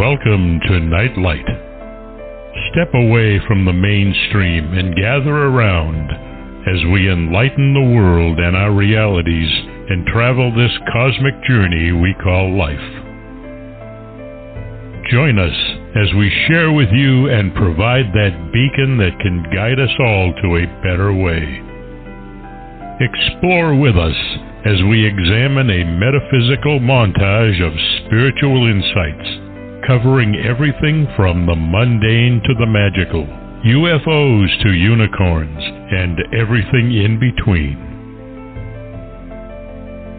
Welcome to Night Light. Step away from the mainstream and gather around as we enlighten the world and our realities and travel this cosmic journey we call life. Join us as we share with you and provide that beacon that can guide us all to a better way. Explore with us as we examine a metaphysical montage of spiritual insights, covering everything from the mundane to the magical, UFOs to unicorns, and everything in between.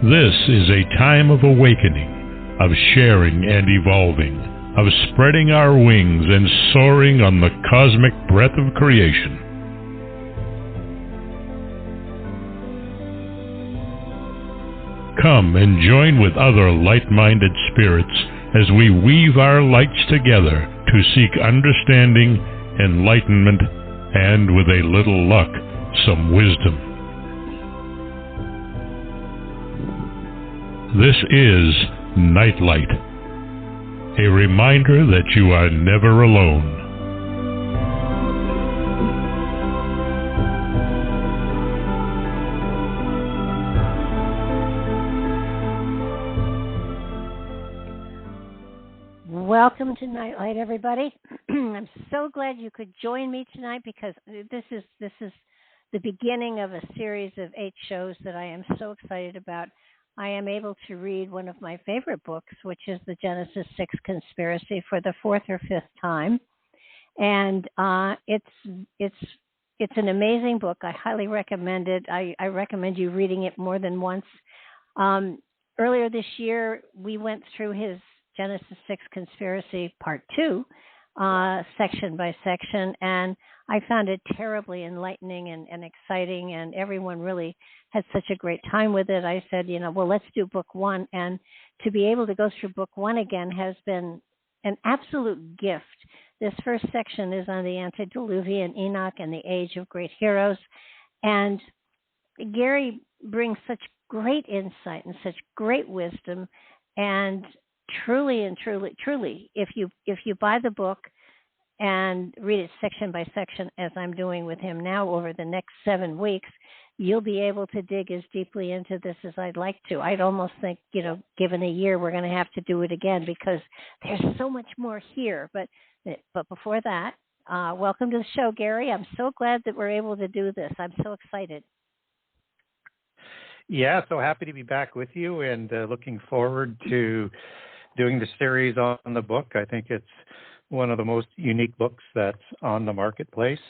This is a time of awakening, of sharing and evolving, of spreading our wings and soaring on the cosmic breath of creation. Come and join with other light-minded spirits as we weave our lights together to seek understanding, enlightenment, and, with a little luck, some wisdom. This is Nightlight, a reminder that you are never alone. Welcome to Nightlight, everybody. I'm so glad you could join me tonight because this is the beginning of a series of 8 shows that I am so excited about. I am able to read one of my favorite books, which is the Genesis 6 Conspiracy, for the 4th or 5th time, and it's an amazing book. I highly recommend it. I recommend you reading it more than once. Earlier this year, we went through his Genesis 6 Conspiracy Part 2, section by section, and I found it terribly enlightening and exciting, and everyone really had such a great time with it. I said, well, let's do Book 1, and to be able to go through Book 1 again has been an absolute gift. This first section is on the Antediluvian Enoch and the Age of Great Heroes, and Gary brings such great insight and such great wisdom, and truly, if you buy the book and read it section by section, as I'm doing with him now over the next 7 weeks, you'll be able to dig as deeply into this as I'd like to. I'd almost think, given a year, we're going to have to do it again because there's so much more here. But before that, welcome to the show, Gary. I'm so glad that we're able to do this. I'm so excited. Yeah, so happy to be back with you and looking forward to doing the series on the book. I think it's one of the most unique books that's on the marketplace,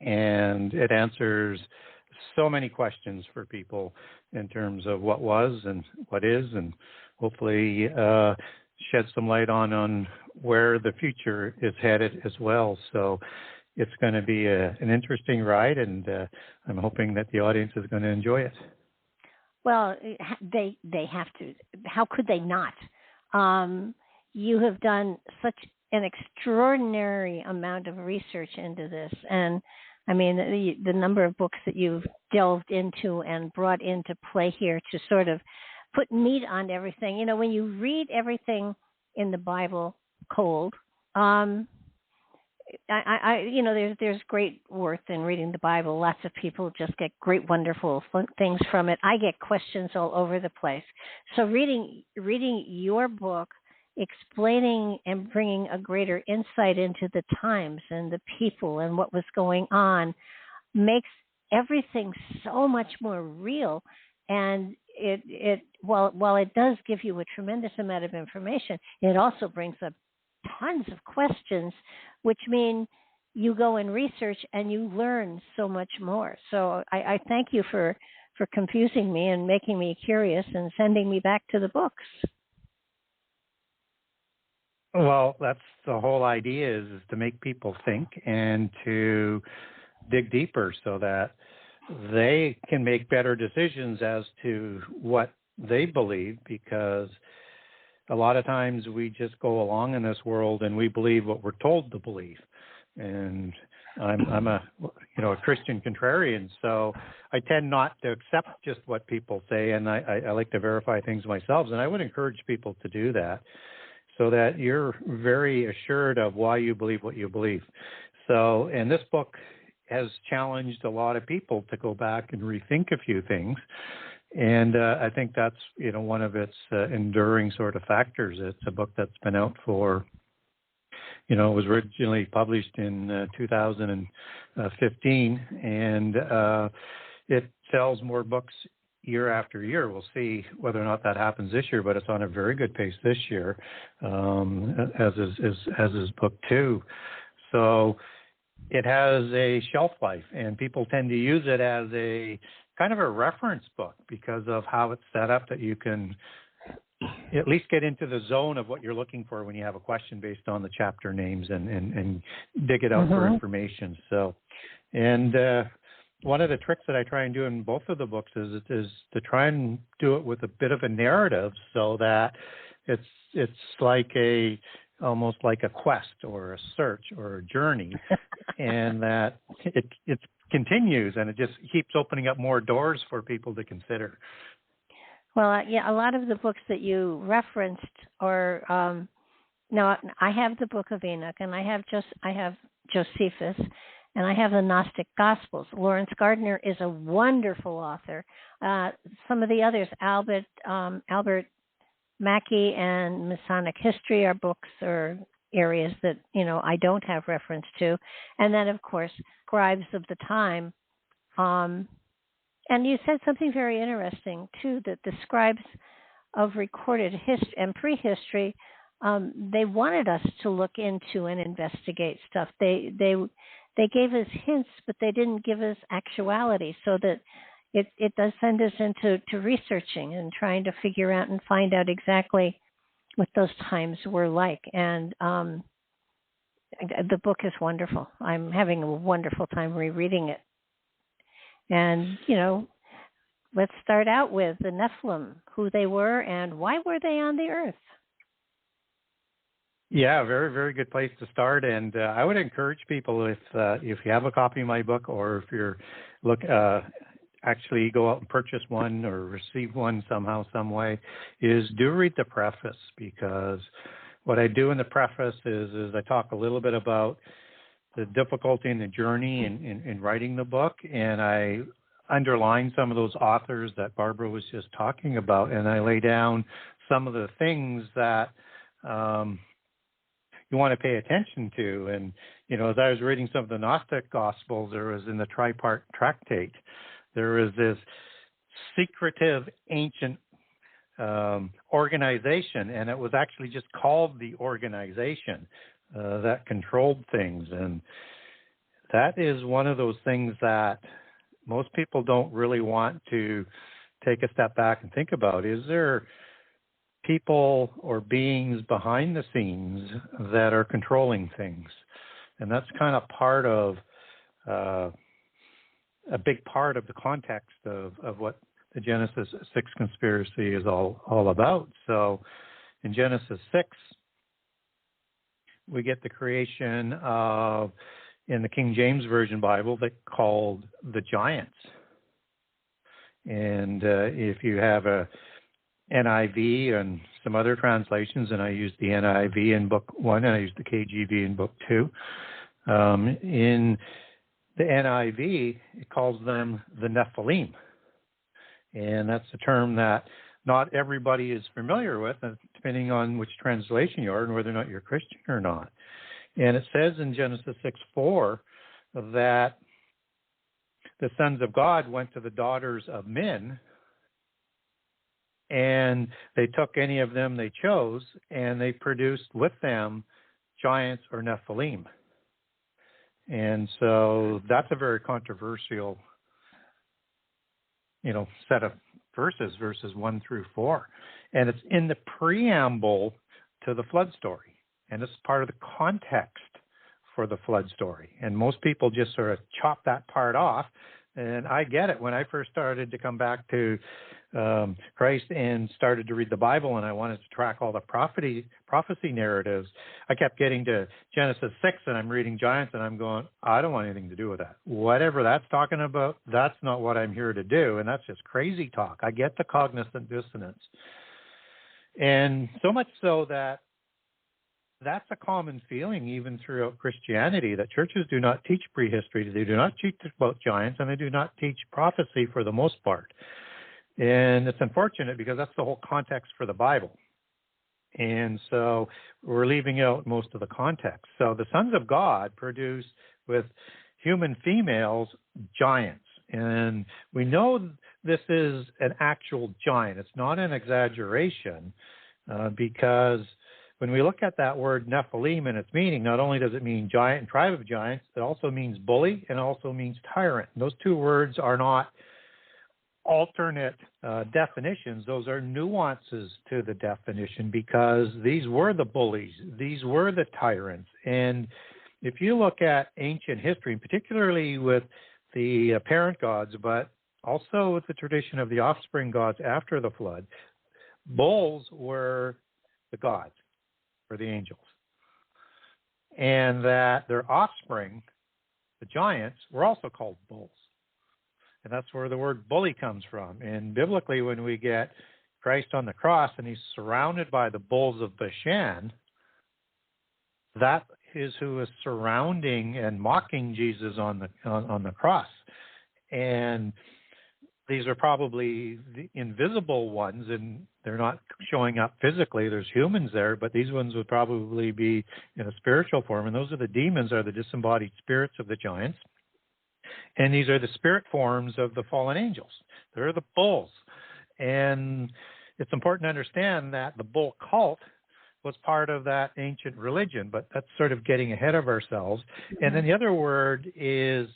and it answers so many questions for people in terms of what was and what is, and hopefully shed some light on where the future is headed as well. So it's going to be an interesting ride, and I'm hoping that the audience is going to enjoy it. Well, they have to. How could they not? You have done such an extraordinary amount of research into this, and I mean the number of books that you've delved into and brought into play here to sort of put meat on everything. When you read everything in the Bible cold, there's great worth in reading the Bible. Lots of people just get great, wonderful things from it. I get questions all over the place. So reading your book, explaining and bringing a greater insight into the times and the people and what was going on makes everything so much more real. And while it does give you a tremendous amount of information, it also brings up tons of questions, which mean you go and research and you learn so much more. So I thank you for confusing me and making me curious and sending me back to the books. Well, that's the whole idea, is to make people think and to dig deeper so that they can make better decisions as to what they believe, because a lot of times we just go along in this world and we believe what we're told to believe. And I'm a Christian contrarian, so I tend not to accept just what people say, and I like to verify things myself, and I would encourage people to do that. so that you're very assured of why you believe what you believe. So, and this book has challenged a lot of people to go back and rethink a few things. And I think that's, one of its enduring sort of factors. It's a book that's been out for, it was originally published in 2015, and it sells more books year after year. We'll see whether or not that happens this year, but it's on a very good pace this year, as is book 2. So it has a shelf life, and people tend to use it as a kind of a reference book because of how it's set up, that you can at least get into the zone of what you're looking for when you have a question based on the chapter names and dig it out for information. So, and one of the tricks that I try and do in both of the books is to try and do it with a bit of a narrative, so that it's like almost like a quest or a search or a journey, and that it continues, and it just keeps opening up more doors for people to consider. Well, yeah, a lot of the books that you referenced are, now I have the Book of Enoch, and I have Josephus, and I have the Gnostic Gospels. Lawrence Gardner is a wonderful author. Some of the others, Albert Mackey and Masonic History, are books or areas that, I don't have reference to. And then, of course, Scribes of the Time. And you said something very interesting, too, that the scribes of recorded history and prehistory, they wanted us to look into and investigate stuff. They gave us hints, but they didn't give us actuality, so that it does send us into researching and trying to figure out and find out exactly what those times were like. And the book is wonderful. I'm having a wonderful time rereading it. And, let's start out with the Nephilim, who they were and why were they on the earth? Yeah, very, very good place to start. And I would encourage people, if you have a copy of my book, or if you're actually go out and purchase one or receive one somehow, some way, is do read the preface, because what I do in the preface is I talk a little bit about the difficulty in the journey in writing the book, and I underline some of those authors that Barbara was just talking about, and I lay down some of the things that you want to pay attention to. And, as I was reading some of the Gnostic Gospels, there was in the Tripart Tractate, there was this secretive ancient organization, and it was actually just called the organization that controlled things. And that is one of those things that most people don't really want to take a step back and think about. Is there people or beings behind the scenes that are controlling things? And that's kind of part of a big part of the context of what the Genesis 6 conspiracy is all about. So in Genesis 6, we get the creation of, in the King James Version Bible, they called the giants. And if you have a NIV and some other translations, and I use the NIV in book 1 and I use the KJV in book 2. In the NIV, it calls them the Nephilim. And that's a term that not everybody is familiar with, depending on which translation you are and whether or not you're Christian or not. And it says in Genesis 6:4 that the sons of God went to the daughters of men, and they took any of them they chose, and they produced with them giants or Nephilim. And so that's a very controversial, set of verses 1 through 4. And it's in the preamble to the flood story. And it's part of the context for the flood story. And most people just sort of chop that part off. And I get it. When I first started to come back to Christ and started to read the Bible, and I wanted to track all the prophecy narratives, I kept getting to Genesis 6, and I'm reading giants, and I'm going, I don't want anything to do with that. Whatever that's talking about, that's not what I'm here to do, and that's just crazy talk. I get the cognizant dissonance. And so much so that that's a common feeling even throughout Christianity, that churches do not teach prehistory, they do not teach about giants, and they do not teach prophecy for the most part. And it's unfortunate because that's the whole context for the Bible. And so we're leaving out most of the context. So the sons of God produce with human females giants. And we know this is an actual giant. It's not an exaggeration because when we look at that word Nephilim and its meaning, not only does it mean giant and tribe of giants, it also means bully and also means tyrant. And those two words are not alternate definitions. Those are nuances to the definition because these were the bullies. These were the tyrants. And if you look at ancient history, particularly with the parent gods, but also with the tradition of the offspring gods after the flood, bulls were the gods, or the angels. And that their offspring, the giants, were also called bulls. And that's where the word bully comes from. And biblically, when we get Christ on the cross and he's surrounded by the bulls of Bashan, that is who is surrounding and mocking Jesus on the cross. And these are probably the invisible ones, and they're not showing up physically. There's humans there, but these ones would probably be in a spiritual form. And those are the demons, are the disembodied spirits of the giants. And these are the spirit forms of the fallen angels. They're the bulls. And it's important to understand that the bull cult was part of that ancient religion, but that's sort of getting ahead of ourselves. And then the other word is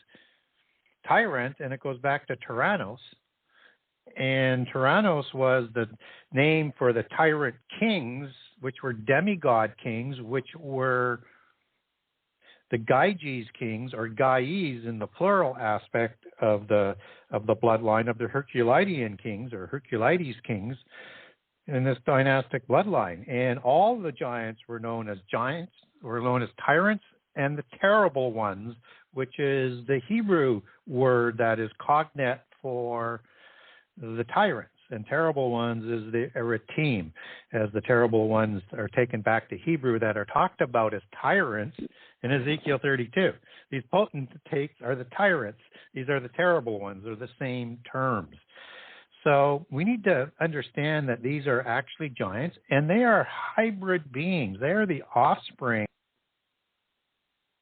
tyrant, and it goes back to Tyrannos. And Tyrannos was the name for the tyrant kings, which were demigod kings, which were the Gyges kings, or Gyes in the plural aspect of the bloodline of the Herculidean kings, or Herculides kings, in this dynastic bloodline. And all the giants, were known as tyrants, and the terrible ones, which is the Hebrew word that is cognate for the tyrants. And terrible ones is the Eretim, as the terrible ones are taken back to Hebrew that are talked about as tyrants in Ezekiel 32. These potentates are the tyrants. These are the terrible ones. They're the same terms. So we need to understand that these are actually giants, and they are hybrid beings. They are the offspring.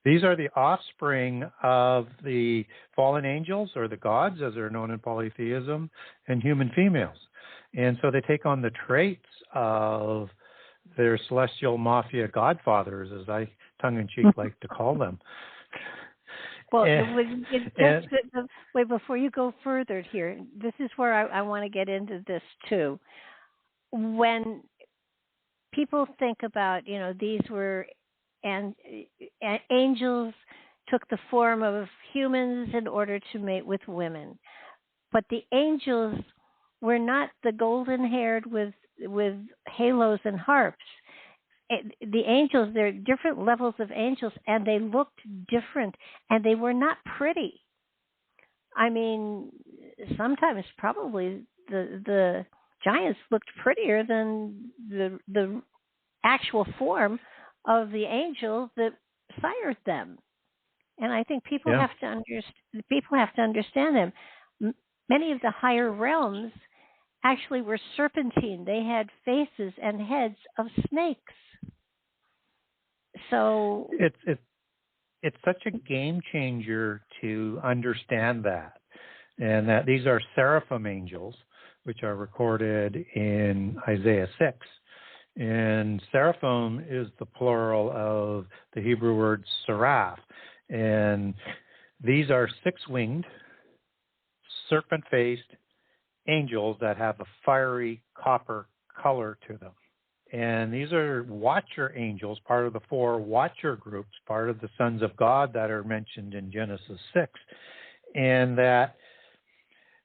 These are the offspring of the fallen angels, or the gods, as they're known in polytheism, and human females. And so they take on the traits of their celestial mafia godfathers, as I tongue-in-cheek like to call them. Well, wait, before you go further here, this is where I want to get into this too. When people think about, these were, and angels took the form of humans in order to mate with women. But the angels were not the golden-haired with halos and harps. The angels, there are different levels of angels, and they looked different, and they were not pretty. I mean, sometimes probably the giants looked prettier than the actual form of the angel that sired them. And I think people have to understand them. Many of the higher realms actually were serpentine. They had faces and heads of snakes. So it's such a game changer to understand that, and that these are seraphim angels, which are recorded in Isaiah 6. And seraphim is the plural of the Hebrew word seraph. And these are six-winged, serpent-faced angels that have a fiery copper color to them. And these are watcher angels, part of the four watcher groups, part of the sons of God that are mentioned in Genesis 6. And that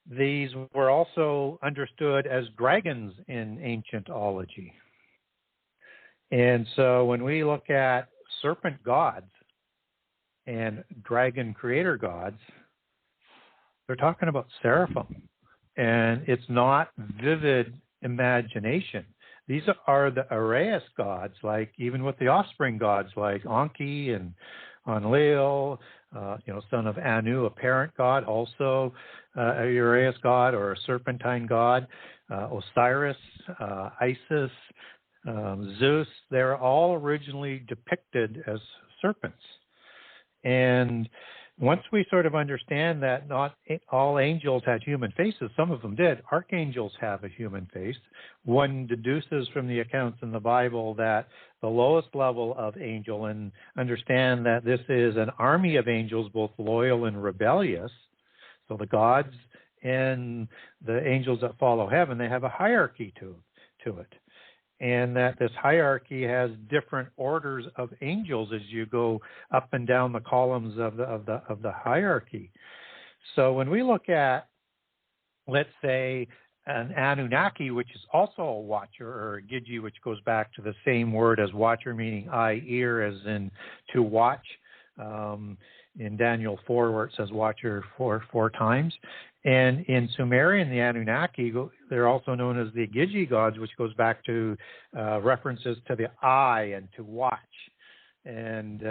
these were also understood as dragons in ancient ology. And so when we look at serpent gods and dragon creator gods, they're talking about seraphim. And it's not vivid imagination. These are the Arraious gods, like even with the offspring gods like Enki and Enlil, son of Anu, a parent god, also a Uraeus god or a serpentine god, Osiris, Isis, Zeus. They're all originally depicted as serpents. And once we sort of understand that not all angels had human faces, some of them did. Archangels have a human face. One deduces from the accounts in the Bible that the lowest level of angel, and understand that this is an army of angels, both loyal and rebellious. So the gods and the angels that follow heaven, they have a hierarchy to it. And that this hierarchy has different orders of angels as you go up and down the columns of the hierarchy. So when we look at, let's say, an Anunnaki, which is also a watcher, or a Gigi, which goes back to the same word as watcher, meaning eye, ear, as in to watch, in Daniel 4, where it says watcher four times. And in Sumerian, the Anunnaki, they're also known as the Gigi gods, which goes back to references to the eye and to watch. And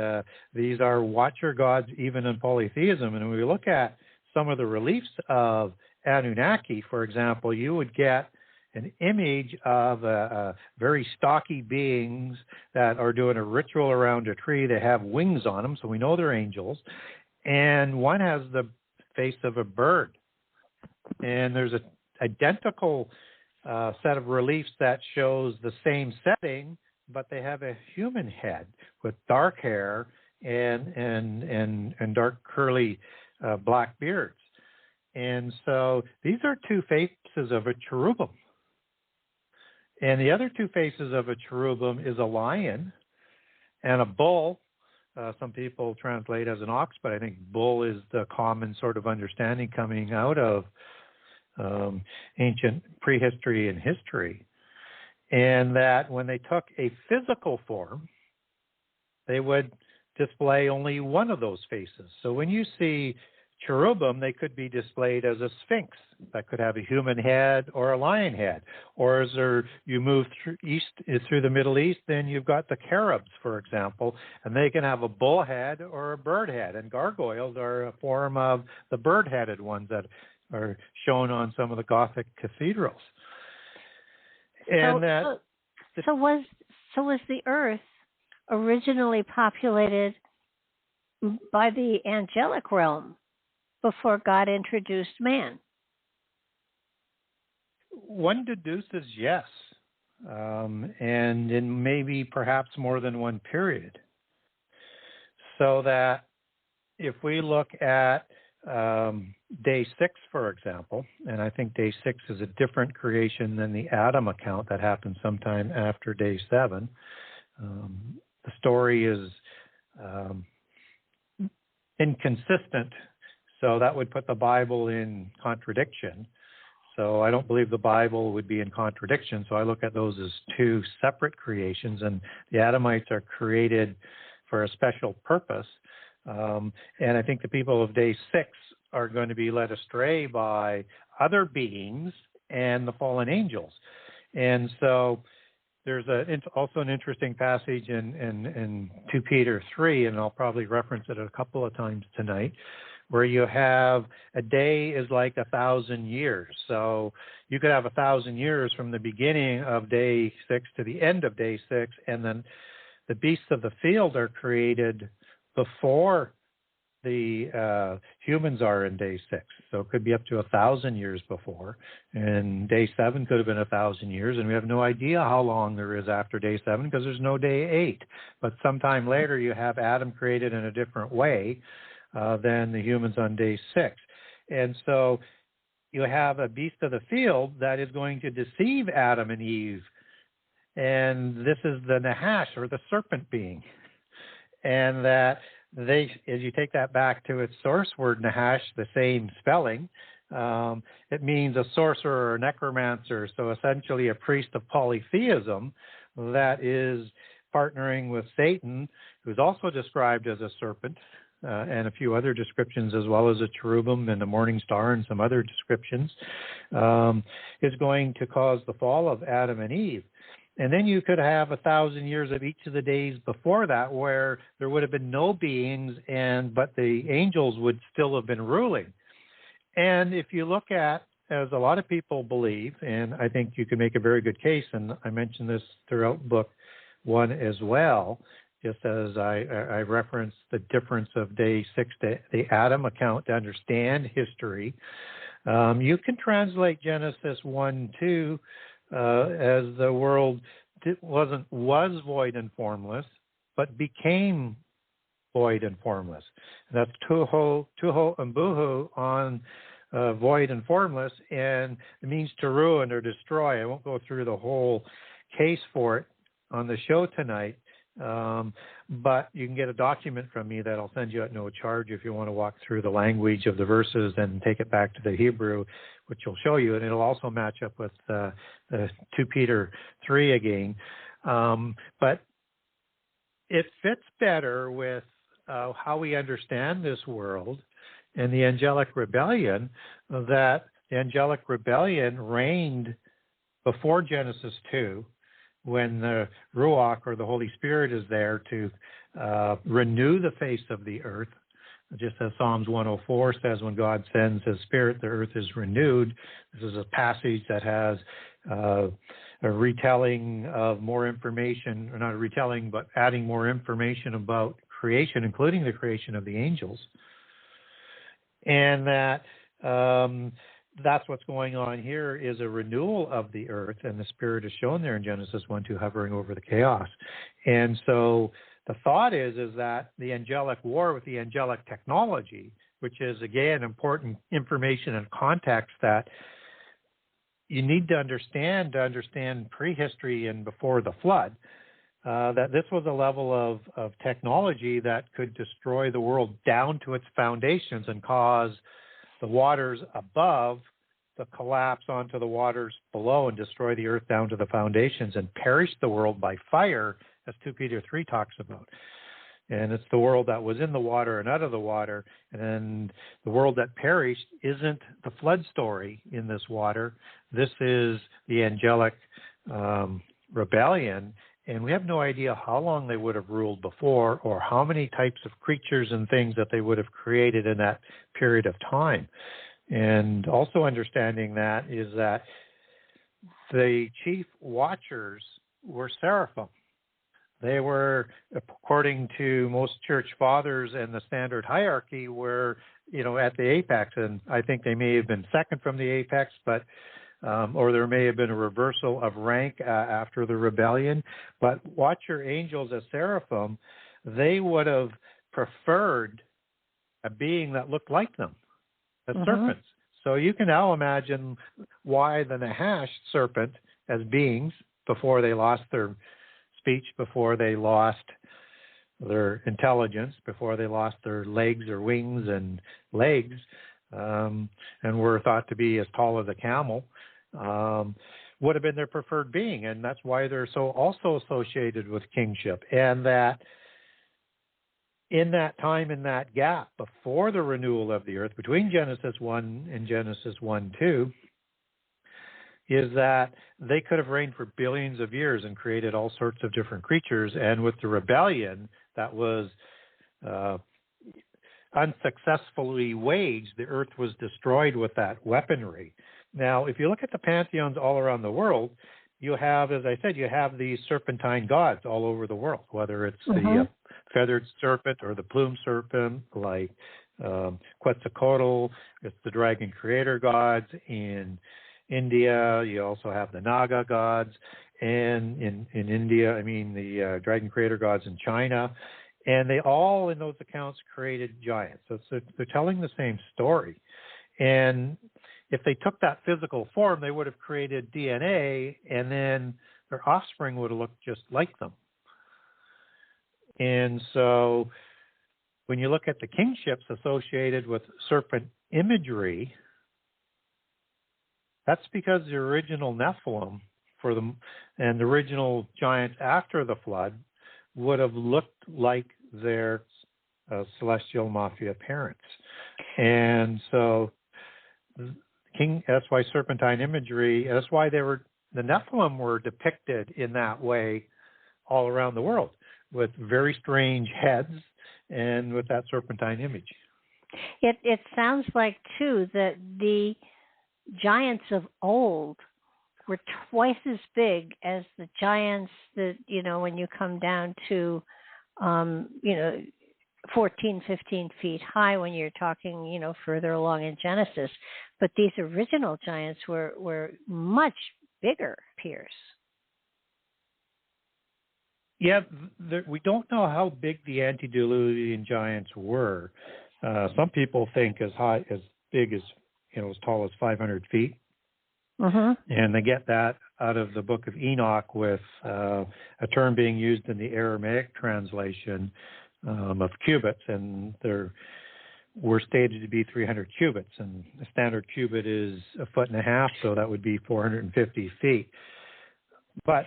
these are watcher gods even in polytheism. And when we look at some of the reliefs of Anunnaki, for example, you would get an image of very stocky beings that are doing a ritual around a tree. They have wings on them, so we know they're angels. And one has the face of a bird. And there's an identical set of reliefs that shows the same setting, but they have a human head with dark hair and dark curly black beards. And so these are two faces of a cherubim. And the other two faces of a cherubim is a lion and a bull. Some people translate as an ox, but I think bull is the common sort of understanding coming out of ancient prehistory and history. And that when they took a physical form, they would display only one of those faces. So when you see cherubim, they could be displayed as a sphinx that could have a human head or a lion head. Or as you move through the Middle East, then you've got the cherubs, for example, and they can have a bull head or a bird head. And gargoyles are a form of the bird-headed ones that are shown on some of the Gothic cathedrals. And so was the Earth originally populated by the angelic realm before God introduced man? One deduces yes, and in maybe perhaps more than one period. So that if we look at day 6, for example, and I think day 6 is a different creation than the Adam account that happened sometime after day 7. The story is inconsistent, so that would put the Bible in contradiction. So I don't believe the Bible would be in contradiction, so I look at those as two separate creations, and the Adamites are created for a special purpose. And I think the people of day 6 are going to be led astray by other beings and the fallen angels. And so there's also an interesting passage in 2 Peter 3, and I'll probably reference it a couple of times tonight, where you have a day is like 1,000 years. So you could have 1,000 years from the beginning of day 6 to the end of day 6, and then the beasts of the field are created before the humans are in day 6. So it could be up to 1,000 years before. And day 7 could have been 1,000 years, and we have no idea how long there is after day 7 because there's no day 8. But sometime later you have Adam created in a different way than the humans on day 6. And so you have a beast of the field that is going to deceive Adam and Eve. And this is the Nahash, or the serpent being. And that as you take that back to its source word, Nahash, the same spelling, it means a sorcerer or a necromancer. So essentially a priest of polytheism that is partnering with Satan, who's also described as a serpent, and a few other descriptions, as well as a cherubim and a morning star and some other descriptions, is going to cause the fall of Adam and Eve. And then you could have 1,000 years of each of the days before that where there would have been no beings, but the angels would still have been ruling. And if you look at, as a lot of people believe, and I think you can make a very good case, and I mentioned this throughout book 1 as well, just as I referenced the difference of day 6 to the Adam account to understand history. You can translate Genesis 1:2 as the world was void and formless, but became void and formless. And that's tuho and buhu on void and formless, and it means to ruin or destroy. I won't go through the whole case for it on the show tonight, but you can get a document from me that I'll send you at no charge if you want to walk through the language of the verses and take it back to the Hebrew, which will show you, and it'll also match up with the 2 Peter 3 again. But it fits better with how we understand this world and the angelic rebellion, that the angelic rebellion reigned before Genesis 2, when the Ruach, or the Holy Spirit, is there to renew the face of the earth. Just as Psalms 104 says, when God sends His Spirit, the earth is renewed. This is a passage that has a retelling of more information, or not a retelling, but adding more information about creation, including the creation of the angels. And that's what's going on here, is a renewal of the earth, and the Spirit is shown there in Genesis 1:2, hovering over the chaos. And so the thought is that the angelic war with the angelic technology, which is, again, important information and context that you need to understand prehistory and before the flood, that this was a level of technology that could destroy the world down to its foundations and cause the waters above to collapse onto the waters below and destroy the earth down to the foundations and perish the world by fire, as 2 Peter 3 talks about. And it's the world that was in the water and out of the water. And the world that perished isn't the flood story in this water. This is the angelic rebellion. And we have no idea how long they would have ruled before, or how many types of creatures and things that they would have created in that period of time. And also understanding that is that the chief watchers were seraphim. They were, according to most church fathers and the standard hierarchy, were, at the apex. And I think they may have been second from the apex, but or there may have been a reversal of rank after the rebellion. But watcher angels as seraphim, they would have preferred a being that looked like them, as serpents. So you can now imagine why the Nahash serpent, as beings, before they lost their speech, before they lost their intelligence, before they lost their legs or wings and legs, and were thought to be as tall as a camel, would have been their preferred being. And that's why they're so also associated with kingship. And that in that time, in that gap before the renewal of the earth, between Genesis 1 and Genesis 1:2, is that they could have reigned for billions of years and created all sorts of different creatures. And with the rebellion that was unsuccessfully waged, the earth was destroyed with that weaponry. Now, if you look at the pantheons all around the world, you have, as I said, you have these serpentine gods all over the world, whether it's the feathered serpent or the plumed serpent, like Quetzalcoatl. It's the dragon creator gods in India. You also have the Naga gods, and in India, the dragon creator gods in China. And they all, in those accounts, created giants. So they're telling the same story. And if they took that physical form, they would have created DNA, and then their offspring would have looked just like them. And so when you look at the kingships associated with serpent imagery, that's because the original Nephilim and the original giants after the flood would have looked like their celestial mafia parents. And so that's why serpentine imagery, that's why they were the Nephilim were depicted in that way all around the world, with very strange heads and with that serpentine image. It sounds like, too, that the giants of old were twice as big as the giants that, when you come down to, 14, 15 feet high when you're talking, further along in Genesis. But these original giants were much bigger, Pierce. Yeah, we don't know how big the antediluvian giants were. Some people think as big as, as tall as 500 feet. Mm-hmm. And they get that out of the book of Enoch with a term being used in the Aramaic translation of cubits, and there were stated to be 300 cubits, and a standard cubit is 1.5 feet, so that would be 450 feet. But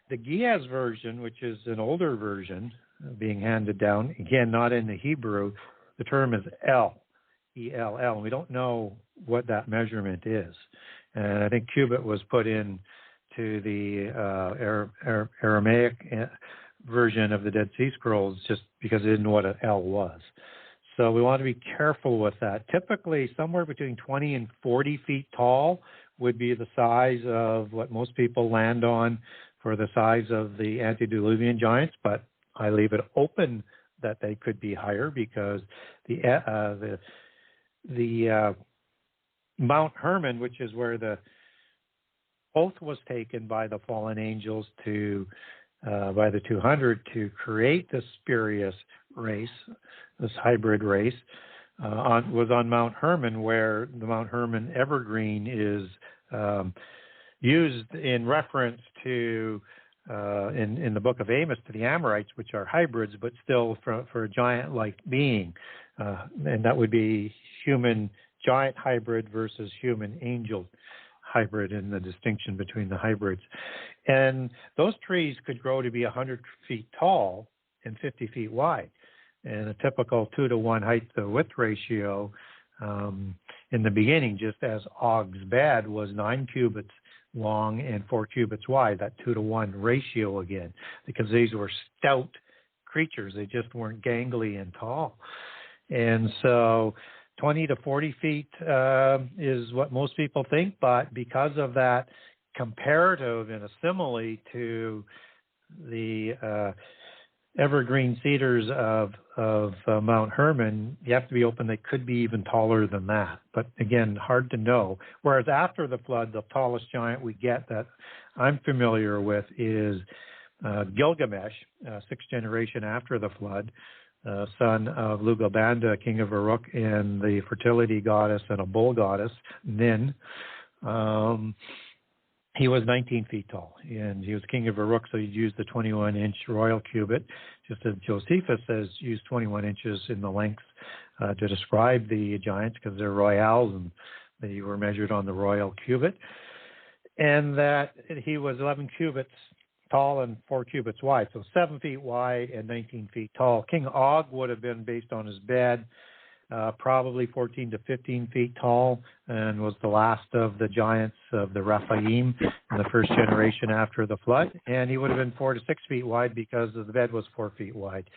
the Giaz version, which is an older version being handed down, again, not in the Hebrew, the term is E-L-L, and we don't know what that measurement is. And I think cubit was put in to the Aramaic version of the Dead Sea Scrolls just because they didn't know what an L was. So we want to be careful with that. Typically, somewhere between 20 and 40 feet tall would be the size of what most people land on for the size of the antediluvian giants, but I leave it open that they could be higher because the Mount Hermon, which is where the oath was taken by the fallen angels by the 200 to create this spurious race, this hybrid race, was on Mount Hermon, where the Mount Hermon evergreen is used in reference to, in the book of Amos, to the Amorites, which are hybrids, but still for a giant-like being. And that would be human giant hybrid versus human angel hybrid, and the distinction between the hybrids. And those trees could grow to be 100 feet tall and 50 feet wide. And a typical 2-to-1 height to width ratio in the beginning, just as Og's bed was 9 cubits long and 4 cubits wide, that 2-to-1 ratio again, because these were stout creatures. They just weren't gangly and tall. And so 20 to 40 feet is what most people think, but because of that comparative and a simile to the evergreen cedars of Mount Hermon, you have to be open. They could be even taller than that, but again, hard to know. Whereas after the flood, the tallest giant we get that I'm familiar with is Gilgamesh, 6th generation after the flood, son of Lugalbanda, king of Uruk, and the fertility goddess and a bull goddess, Nin. He was 19 feet tall, and he was king of Uruk, so he used the 21-inch royal cubit, just as Josephus says, used 21 inches in the length to describe the giants, because they're royals, and they were measured on the royal cubit, and that he was 11 cubits tall and 4 cubits wide, so 7 feet wide and 19 feet tall. King Og would have been, based on his bed, probably 14 to 15 feet tall, and was the last of the giants of the Rephaim in the first generation after the flood. And he would have been 4 to 6 feet wide because the bed was 4 feet wide.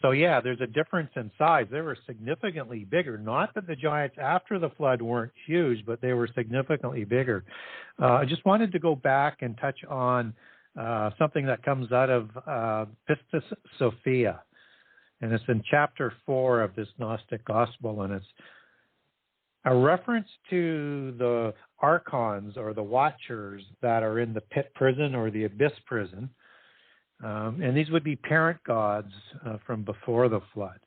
So yeah, there's a difference in size. They were significantly bigger. Not that the giants after the flood weren't huge, but they were significantly bigger. I just wanted to go back and touch on something that comes out of Pistis Sophia. And it's in chapter 4 of this Gnostic Gospel, and it's a reference to the archons, or the watchers, that are in the pit prison or the abyss prison. And these would be parent gods from before the flood.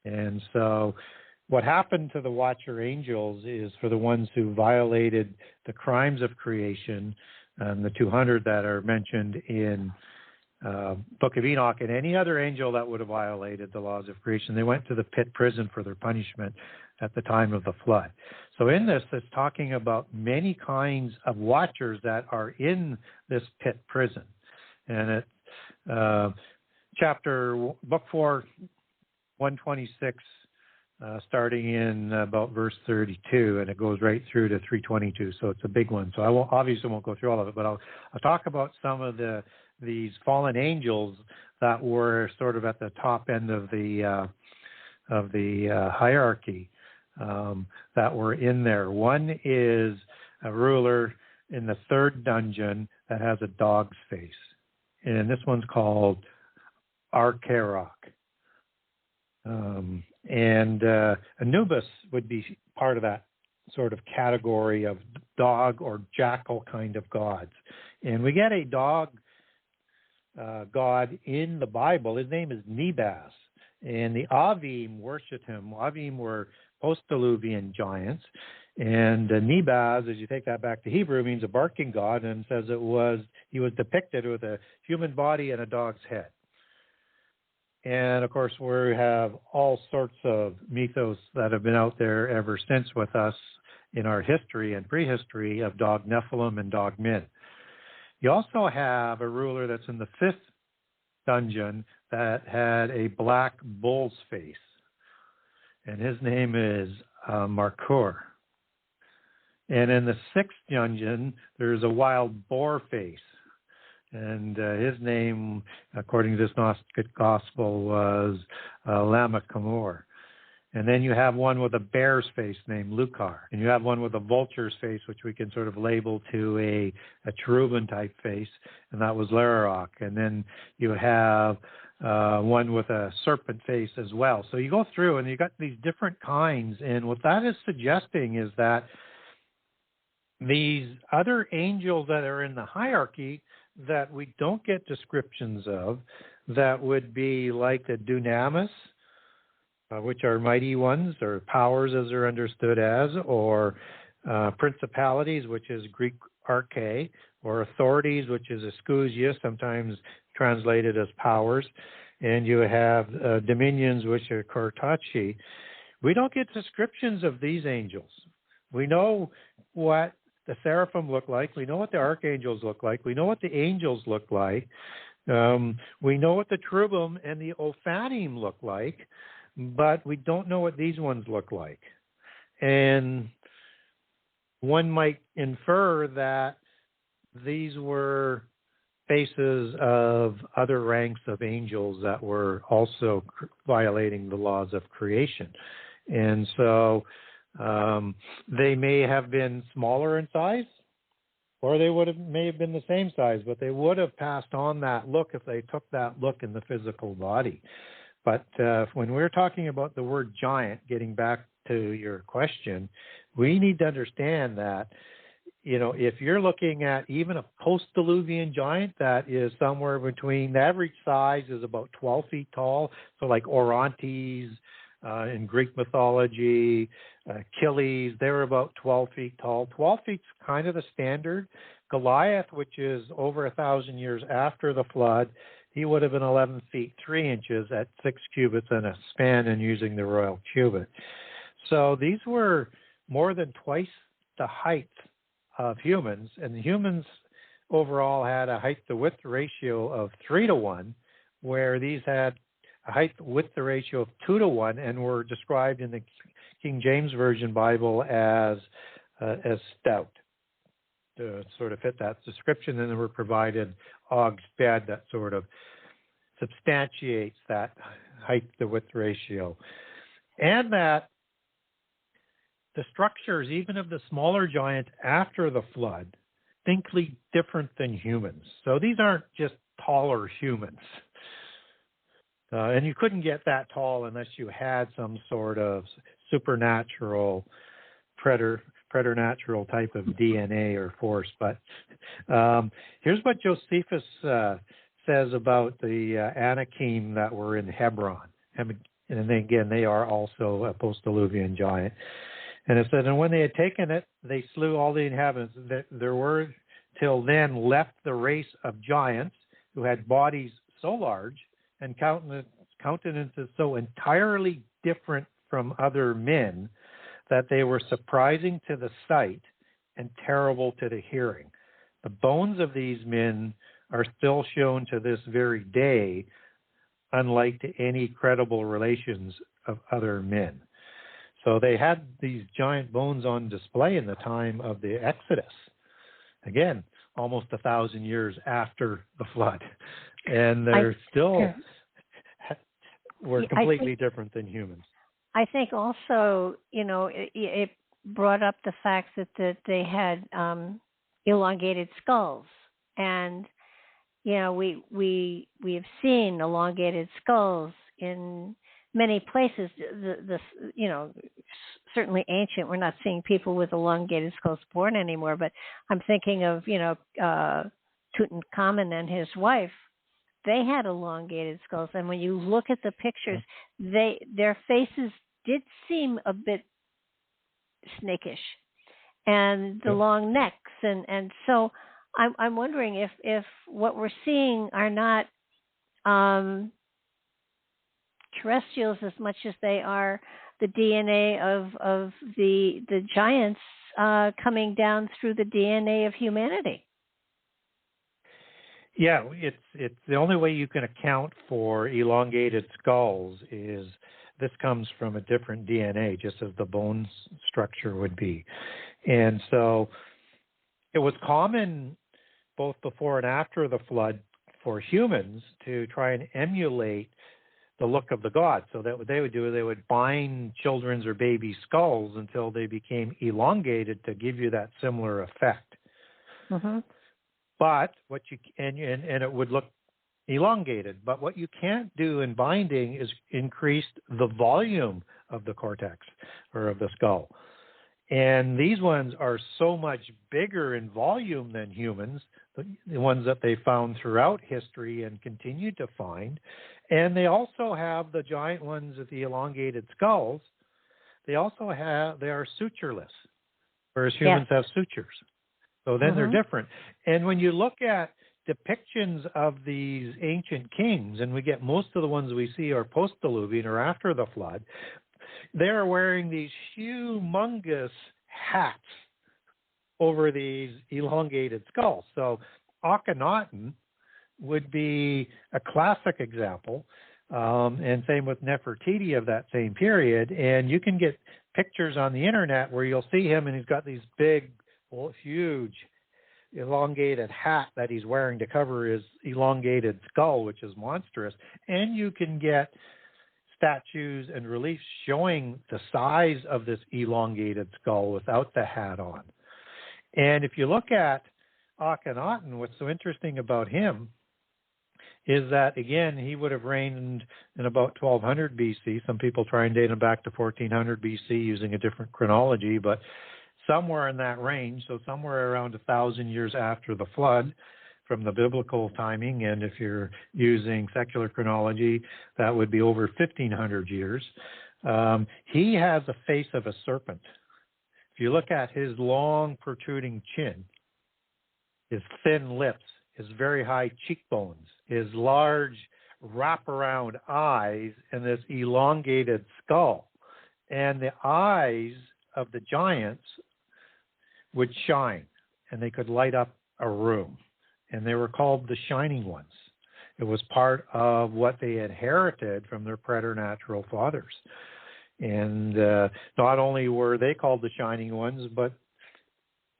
And so what happened to the watcher angels is, for the ones who violated the crimes of creation, the 200 that are mentioned in Book of Enoch, and any other angel that would have violated the laws of creation, they went to the pit prison for their punishment at the time of the flood. So in this, it's talking about many kinds of watchers that are in this pit prison. And it, Book 4, 126 starting in about verse 32, and it goes right through to 322. So it's a big one. So I obviously won't go through all of it, but I'll talk about some of these fallen angels that were sort of at the top end of the hierarchy that were in there. One is a ruler in the third dungeon that has a dog's face, and this one's called Arkarok. And Anubis would be part of that sort of category of dog or jackal kind of gods. And we get a dog god in the Bible. His name is Nebaz. And the Avim worshipped him. Avim were post-Diluvian giants. And Nebaz, as you take that back to Hebrew, means a barking god, and says he was depicted with a human body and a dog's head. And, of course, we have all sorts of mythos that have been out there ever since with us in our history and prehistory of dog Nephilim and dog Min. You also have a ruler that's in the fifth dungeon that had a black bull's face, and his name is Markor. And in the sixth dungeon, there's a wild boar face. And his name, according to this Gnostic gospel, was Lamachimor. And then you have one with a bear's face named Lucar. And you have one with a vulture's face, which we can sort of label to a cherubim-type face, and that was Lararok. And then you have one with a serpent face as well. So you go through, and you got these different kinds. And what that is suggesting is that these other angels that are in the hierarchy that we don't get descriptions of, that would be like the dunamis, which are mighty ones, or powers as they're understood as, or principalities, which is Greek arche, or authorities, which is exousia, sometimes translated as powers, and you have dominions, which are kortachi. We don't get descriptions of these angels. We know what the seraphim look like. We know what the archangels look like. We know what the angels look like. We know what the cherubim and the ophanim look like, but we don't know what these ones look like. And one might infer that these were faces of other ranks of angels that were also violating the laws of creation. And so they may have been smaller in size, or they may have been the same size, but they would have passed on that look if they took that look in the physical body. But when we're talking about the word giant, getting back to your question, we need to understand that, if you're looking at even a post-Diluvian giant that is somewhere between, the average size is about 12 feet tall, so like Orontes, in Greek mythology, Achilles, they were about 12 feet tall. 12 feet's kind of the standard. Goliath, which is over 1,000 years after the flood, he would have been 11 feet 3 inches at 6 cubits and a span, and using the royal cubit. So these were more than twice the height of humans, and humans overall had a height-to-width ratio of 3-to-1, where these had a height-width ratio of 2-to-1, and were described in the King James Version Bible as stout, to sort of fit that description. And they were provided Og's bed that sort of substantiates that height-to-width ratio. And that the structures, even of the smaller giants after the flood, distinctly different than humans. So these aren't just taller humans. And you couldn't get that tall unless you had some sort of supernatural, preternatural type of DNA or force. But here's what Josephus says about the Anakim that were in Hebron. And again, they are also a post-Diluvian giant. And it said, and when they had taken it, they slew all the inhabitants. There were till then left the race of giants who had bodies so large and countenances so entirely different from other men that they were surprising to the sight and terrible to the hearing. The bones of these men are still shown to this very day, unlike to any credible relations of other men. So they had these giant bones on display in the time of the Exodus. Again, almost 1,000 years after the flood. And they're were completely different than humans. I think also, it brought up the fact that they had elongated skulls. And, we have seen elongated skulls in many places. Certainly ancient. We're not seeing people with elongated skulls born anymore. But I'm thinking of, Tutankhamun and his wife. They had elongated skulls, and when you look at the pictures, their faces did seem a bit snakish, and the long necks, and so I'm wondering if what we're seeing are not terrestrials as much as they are the DNA of the giants coming down through the DNA of humanity. Yeah, it's the only way you can account for elongated skulls is this comes from a different DNA, just as the bone structure would be. And so it was common both before and after the flood for humans to try and emulate the look of the gods. So that what they would do is they would bind children's or baby skulls until they became elongated to give you that similar effect. Mm-hmm. But what you and it would look elongated. But what you can't do in binding is increase the volume of the cortex or of the skull. And these ones are so much bigger in volume than humans, the ones that they found throughout history and continue to find. And they also have the giant ones with the elongated skulls. They are sutureless, whereas humans have sutures. So then they're different. And when you look at depictions of these ancient kings, and we get most of the ones we see are post-Diluvian or after the flood, they're wearing these humongous hats over these elongated skulls. So Akhenaten would be a classic example, and same with Nefertiti of that same period. And you can get pictures on the internet where you'll see him and he's got these big, huge elongated hat that he's wearing to cover his elongated skull, which is monstrous. And you can get statues and reliefs showing the size of this elongated skull without the hat on. And if you look at Akhenaten, what's so interesting about him is that, again, he would have reigned in about 1200 BC. Some people try and date him back to 1400 BC using a different chronology, but somewhere in that range, so somewhere around 1,000 years after the flood from the biblical timing, and if you're using secular chronology, that would be over 1,500 years. He has the face of a serpent. If you look at his long protruding chin, his thin lips, his very high cheekbones, his large wraparound eyes, and this elongated skull. And the eyes of the giants would shine, and they could light up a room. And they were called the Shining Ones. It was part of what they inherited from their preternatural fathers. And not only were they called the Shining Ones, but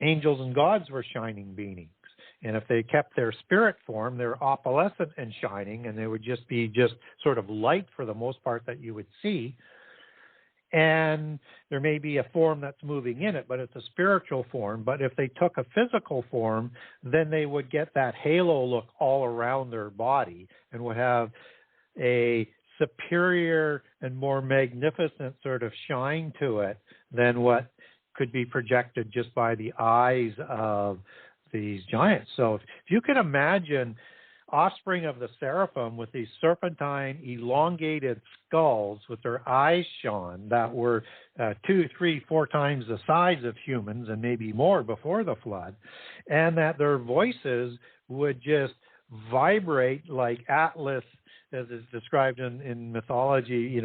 angels and gods were shining beings. And if they kept their spirit form, they're opalescent and shining, and they would just be sort of light for the most part that you would see. And there may be a form that's moving in it, but it's a spiritual form. But if they took a physical form, then they would get that halo look all around their body and would have a superior and more magnificent sort of shine to it than what could be projected just by the eyes of these giants. So if you can imagine offspring of the seraphim with these serpentine, elongated skulls with their eyes shone that were 2, 3, 4 times the size of humans and maybe more before the flood, and that their voices would just vibrate like Atlas, as is described in mythology,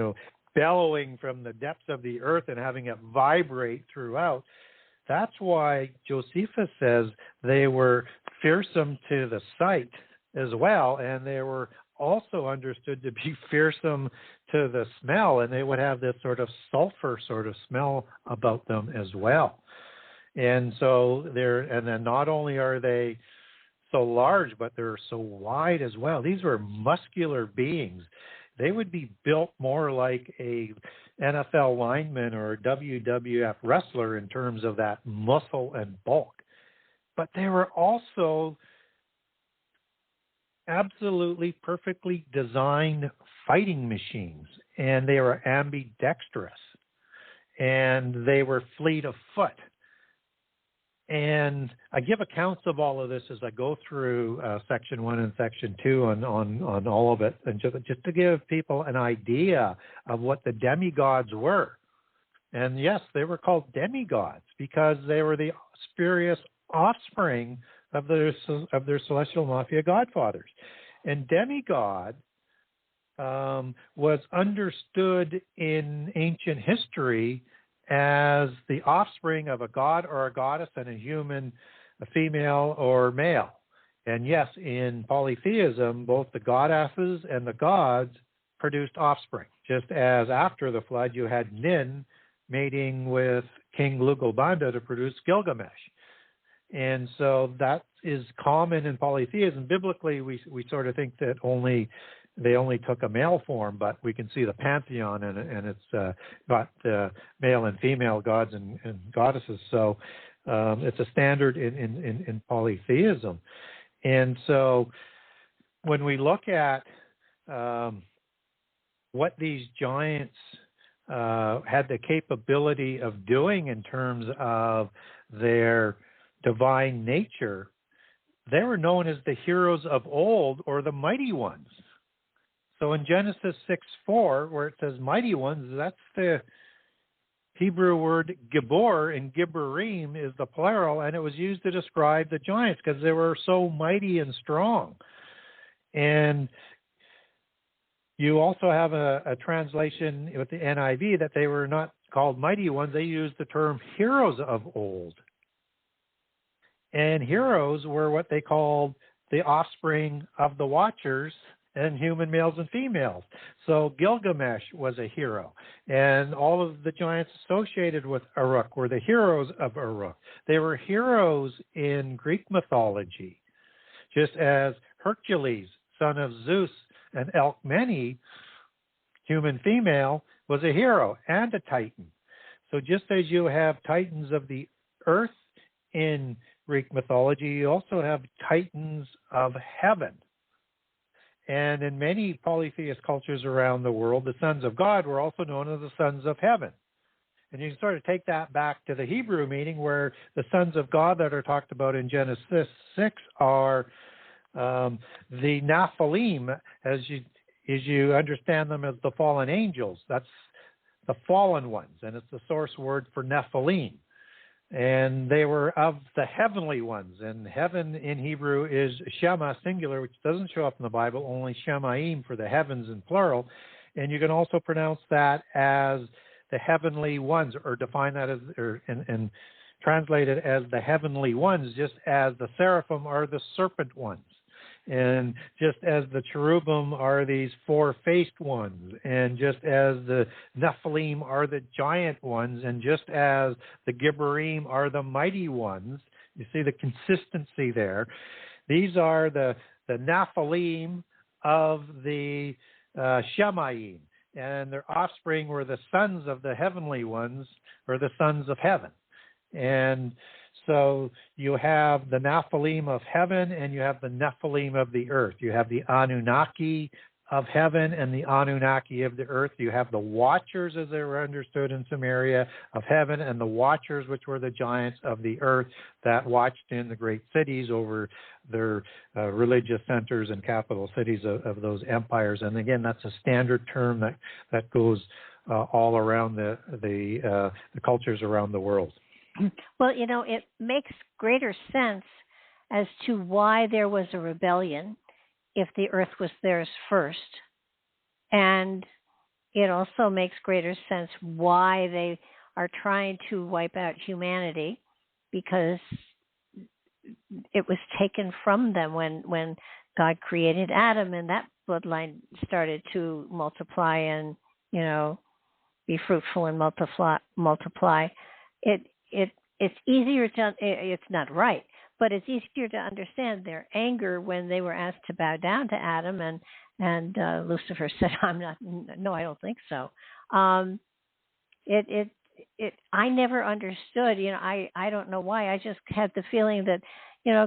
bellowing from the depths of the earth and having it vibrate throughout. That's why Josephus says they were fearsome to the sight as well, and they were also understood to be fearsome to the smell, and they would have this sort of sulfur sort of smell about them as well. And so and then not only are they so large, but they're so wide as well. These were muscular beings. They would be built more like a NFL lineman or a WWF wrestler in terms of that muscle and bulk. But they were also absolutely perfectly designed fighting machines, and they were ambidextrous, and they were fleet of foot. And I give accounts of all of this as I go through Section 1 and Section 2 on all of it, and just to give people an idea of what the demigods were. And yes, they were called demigods because they were the spurious offspring of their celestial mafia godfathers. And demigod was understood in ancient history as the offspring of a god or a goddess and a human, a female or male. And yes, in polytheism, both the goddesses and the gods produced offspring. Just as after the flood, you had Nin mating with King Lugalbanda to produce Gilgamesh. And so that is common in polytheism. Biblically, we sort of think that they only took a male form, but we can see the pantheon, and it's got male and female gods and goddesses. So it's a standard in polytheism. And so when we look at what these giants had the capability of doing in terms of their divine nature, they were known as the heroes of old or the mighty ones. So in Genesis 6:4, where it says mighty ones, that's the Hebrew word Gibor, and Gibborim is the plural, and it was used to describe the giants because they were so mighty and strong. And you also have a translation with the NIV that they were not called mighty ones. They used the term heroes of old. And heroes were what they called the offspring of the Watchers and human males and females. So Gilgamesh was a hero, and all of the giants associated with Uruk were the heroes of Uruk. They were heroes in Greek mythology, just as Hercules, son of Zeus, and Alcmene, human female, was a hero and a titan. So just as you have titans of the earth in Greek mythology, you also have titans of heaven. And in many polytheist cultures around the world, the sons of God were also known as the sons of heaven. And you can sort of take that back to the Hebrew meaning, where the sons of God that are talked about in Genesis 6 are the Nephilim, as you understand them as the fallen angels. That's the fallen ones, and it's the source word for Nephilim. And they were of the heavenly ones. And heaven in Hebrew is Shema, singular, which doesn't show up in the Bible, only Shemaim for the heavens in plural. And you can also pronounce that as the heavenly ones, or define that as, and translate it as the heavenly ones, just as the seraphim are the serpent ones. And just as the cherubim are these four-faced ones, and just as the Nephilim are the giant ones, and just as the Gibborim are the mighty ones, you see the consistency there. These are the Nephilim of the Shemaim, and their offspring were the sons of the heavenly ones, or the sons of heaven. And so you have the Nephilim of heaven, and you have the Nephilim of the earth. You have the Anunnaki of heaven and the Anunnaki of the earth. You have the Watchers, as they were understood in Samaria, of heaven, and the Watchers, which were the giants of the earth that watched in the great cities over their religious centers and capital cities of those empires. And again, that's a standard term that goes all around the cultures around the world. Well, it makes greater sense as to why there was a rebellion if the earth was theirs first. And it also makes greater sense why they are trying to wipe out humanity, because it was taken from them when God created Adam, and that bloodline started to multiply and, be fruitful and multiply, it's easier to, it's not right, but it's easier to understand their anger when they were asked to bow down to Adam, and Lucifer said, no, I don't think so. I never understood, I don't know why. I just had the feeling that,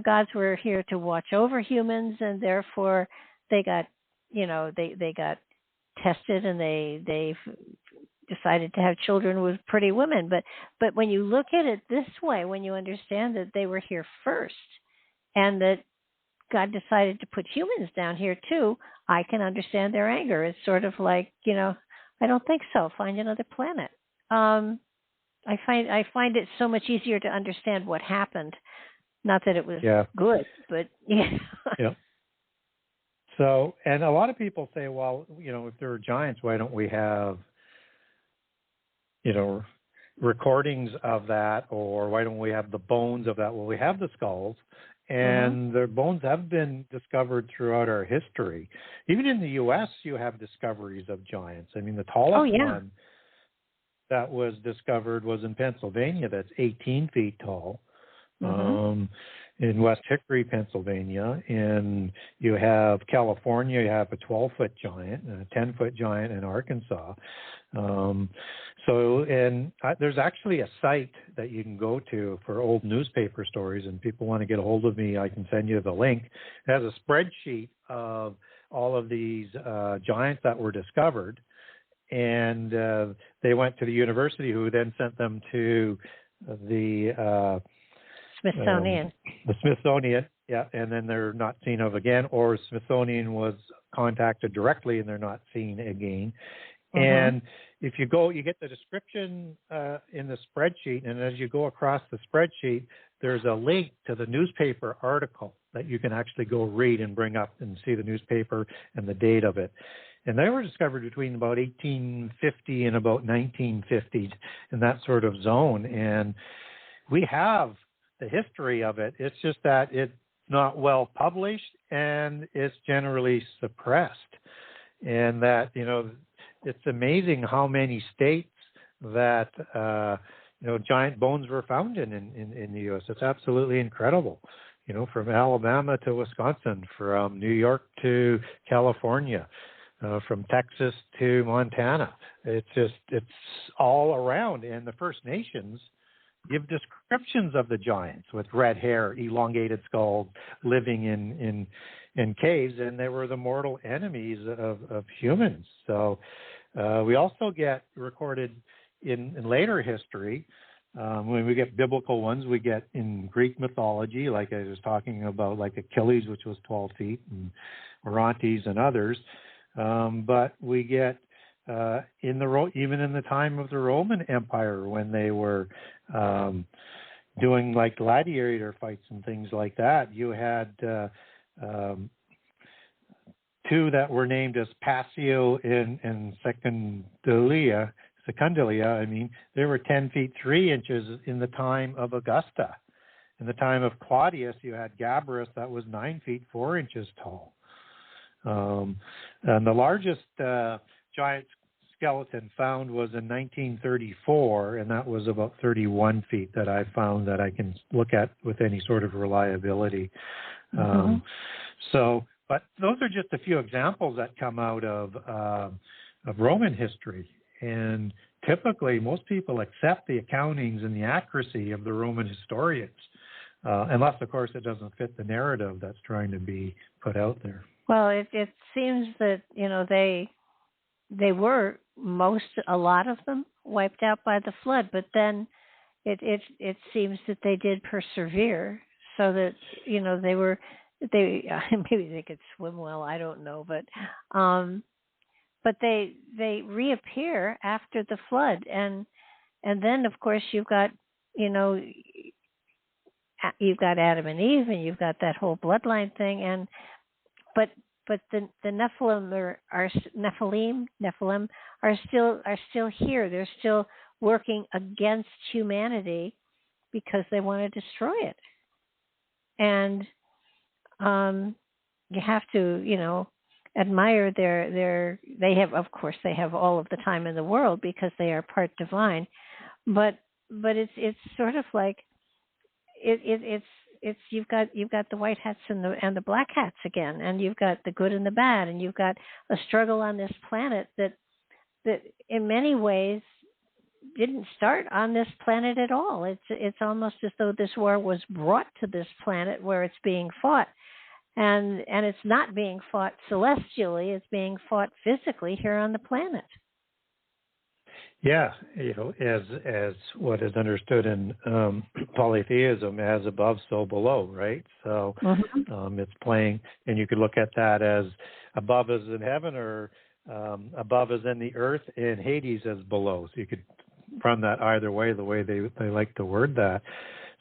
gods were here to watch over humans, and therefore they got, they got tested, and they decided to have children with pretty women. But when you look at it this way, when you understand that they were here first, and that God decided to put humans down here too, I can understand their anger. It's sort of like, I don't think so. Find another planet. I find it so much easier to understand what happened. Not that it was good, but Yeah. So, and a lot of people say, well, if there are giants, why don't we have, recordings of that, or why don't we have the bones of that? Well, we have the skulls, and the bones have been discovered throughout our history. Even in the U.S., you have discoveries of giants. I mean, the tallest one that was discovered was in Pennsylvania. That's 18 feet tall. In West Hickory, Pennsylvania. And you have California, you have a 12-foot giant, and a 10-foot giant in Arkansas. There's actually a site that you can go to for old newspaper stories, and people want to get a hold of me, I can send you the link. It has a spreadsheet of all of these giants that were discovered, and they went to the university, who then sent them to the Smithsonian. The Smithsonian, and then they're not seen of again, or Smithsonian was contacted directly and they're not seen again. And if you go, you get the description in the spreadsheet, and as you go across the spreadsheet, there's a link to the newspaper article that you can actually go read and bring up and see the newspaper and the date of it. And they were discovered between about 1850 and about 1950, in that sort of zone. And we have the history of it. It's just that it's not well published, and it's generally suppressed. And that, it's amazing how many states that, giant bones were found in the U.S. It's absolutely incredible. From Alabama to Wisconsin, from New York to California, from Texas to Montana. It's all around. And the First Nations give descriptions of the giants with red hair, elongated skulls, living in caves, and they were the mortal enemies of humans. So we also get recorded in later history, when we get biblical ones, we get in Greek mythology, like I was talking about, like Achilles, which was 12 feet, and Orontes and others. But we get even in the time of the Roman Empire, when they were doing like gladiator fights and things like that, you had two that were named as Passio and Secundalia. They were 10 feet 3 inches in the time of Augusta. In the time of Claudius, you had Gabarus that was 9 feet 4 inches tall. And the largest giant skeleton found was in 1934, and that was about 31 feet that I found that I can look at with any sort of reliability. But those are just a few examples that come out of Roman history. And typically, most people accept the accountings and the accuracy of the Roman historians, unless, of course, it doesn't fit the narrative that's trying to be put out there. Well, it seems that, they were a lot of them wiped out by the flood, but then it seems that they did persevere, so that maybe they could swim well, I don't know, but they reappear after the flood, and then of course you've got Adam and Eve, and you've got that whole bloodline thing, but the Nephilim Nephilim are still here. They're still working against humanity because they want to destroy it. And you have to, admire they have all of the time in the world because they are part divine, but it's sort of like it's you've got the white hats and the black hats again, and you've got the good and the bad, and you've got a struggle on this planet that in many ways didn't start on this planet at all. It's almost as though this war was brought to this planet where it's being fought, and it's not being fought celestially, it's being fought physically here on the planet. Yeah, as what is understood in polytheism, as above, so below, right? So it's playing, and you could look at that as above is in heaven, or above is in the earth, and Hades is below. So you could run that either way, the way they like to word that.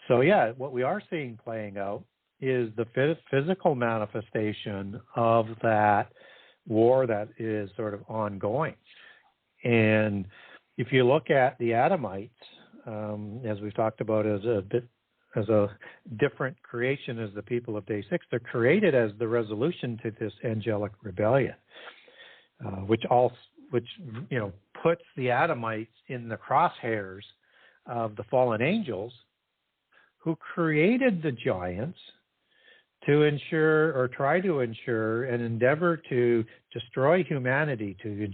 So yeah, what we are seeing playing out is the physical manifestation of that war that is sort of ongoing. And if you look at the Adamites, as we've talked about, as a different creation as the people of Day 6, they're created as the resolution to this angelic rebellion, which puts the Adamites in the crosshairs of the fallen angels, who created the giants to ensure, or try to ensure, and endeavor to destroy humanity, to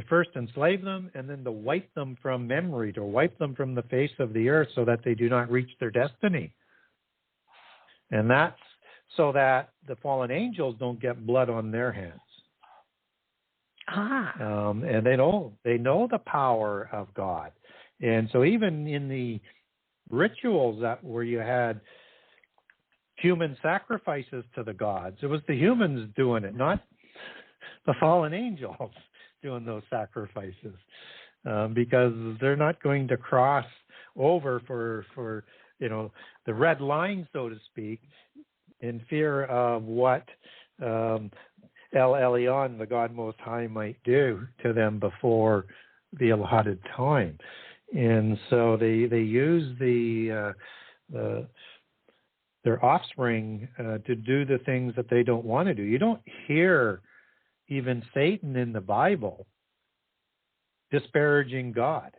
first enslave them, and then to wipe them from memory, to wipe them from the face of the earth so that they do not reach their destiny. And that's so that the fallen angels don't get blood on their hands. And they know the power of God. And so even in the rituals where you had human sacrifices to the gods, it was the humans doing it, not the fallen angels doing those sacrifices, because they're not going to cross over for the red line, so to speak, in fear of what El Elyon, the God Most High, might do to them before the allotted time. And so they use their offspring to do the things that they don't want to do. You don't hear even Satan in the Bible disparaging God.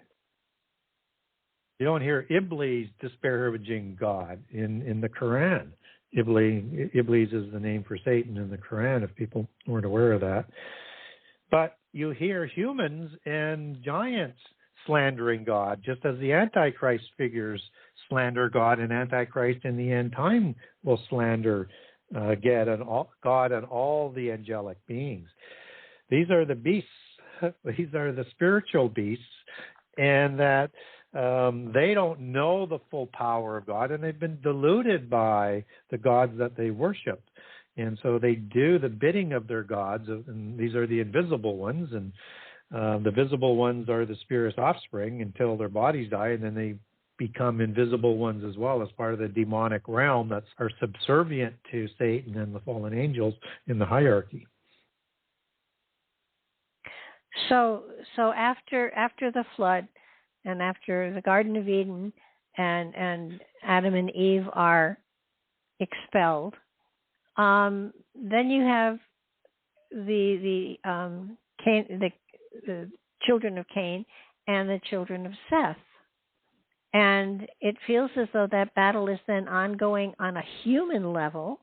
You don't hear Iblis disparaging God in the Quran. Iblis is the name for Satan in the Quran, if people weren't aware of that. But you hear humans and giants slandering God, just as the Antichrist figures slander God, and Antichrist in the end time will slander God and all the angelic beings. These are the beasts. These are the spiritual beasts, and that they don't know the full power of God, and they've been deluded by the gods that they worship. And so they do the bidding of their gods, and these are the invisible ones, and the visible ones are the spirit's offspring until their bodies die, and then they become invisible ones as well, as part of the demonic realm that are subservient to Satan and the fallen angels in the hierarchy. So after the flood, and after the Garden of Eden, and Adam and Eve are expelled, then you have the children of Cain and the children of Seth. And it feels as though that battle is then ongoing on a human level,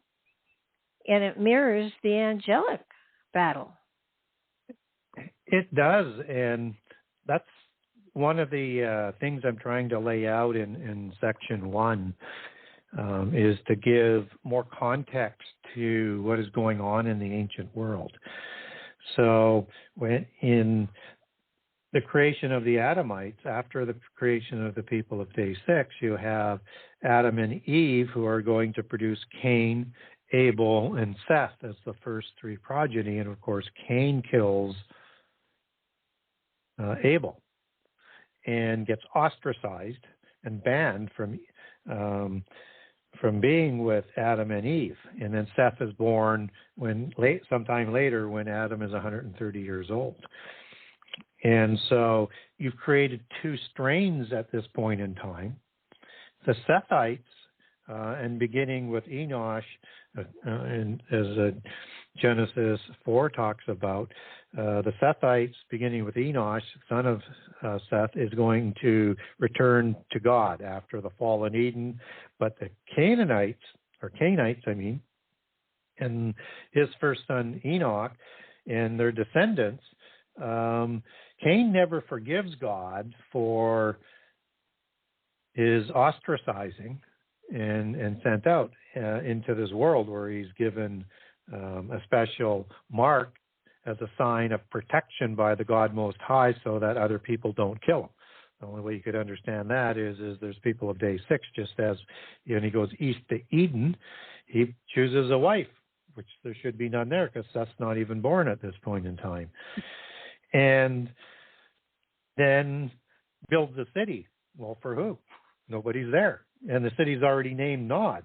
and it mirrors the angelic battle. It does, and that's one of the things I'm trying to lay out in section 1, is to give more context to what is going on in the ancient world. So when in the creation of the Adamites, after the creation of the people of Day 6, you have Adam and Eve, who are going to produce Cain, Abel, and Seth as the first 3 progeny. And of course, Cain kills Abel and gets ostracized and banned from being with Adam and Eve. And then Seth is born sometime later, when Adam is 130 years old. And so you've created 2 strains at this point in time. The Sethites, and beginning with Enoch, and as Genesis 4 talks about the Sethites, beginning with Enoch, son of Seth, is going to return to God after the fall in Eden. But the Canaanites, and his first son Enoch and their descendants, Cain never forgives God for his ostracizing and sent out into this world where he's given a special mark as a sign of protection by the God Most High so that other people don't kill him. The only way you could understand that is there's people of day 6, just as when he goes east to Eden, he chooses a wife, which there should be none there because Seth's not even born at this point in time. And then builds a city. Well, for who? Nobody's there. And the city's already named Nod.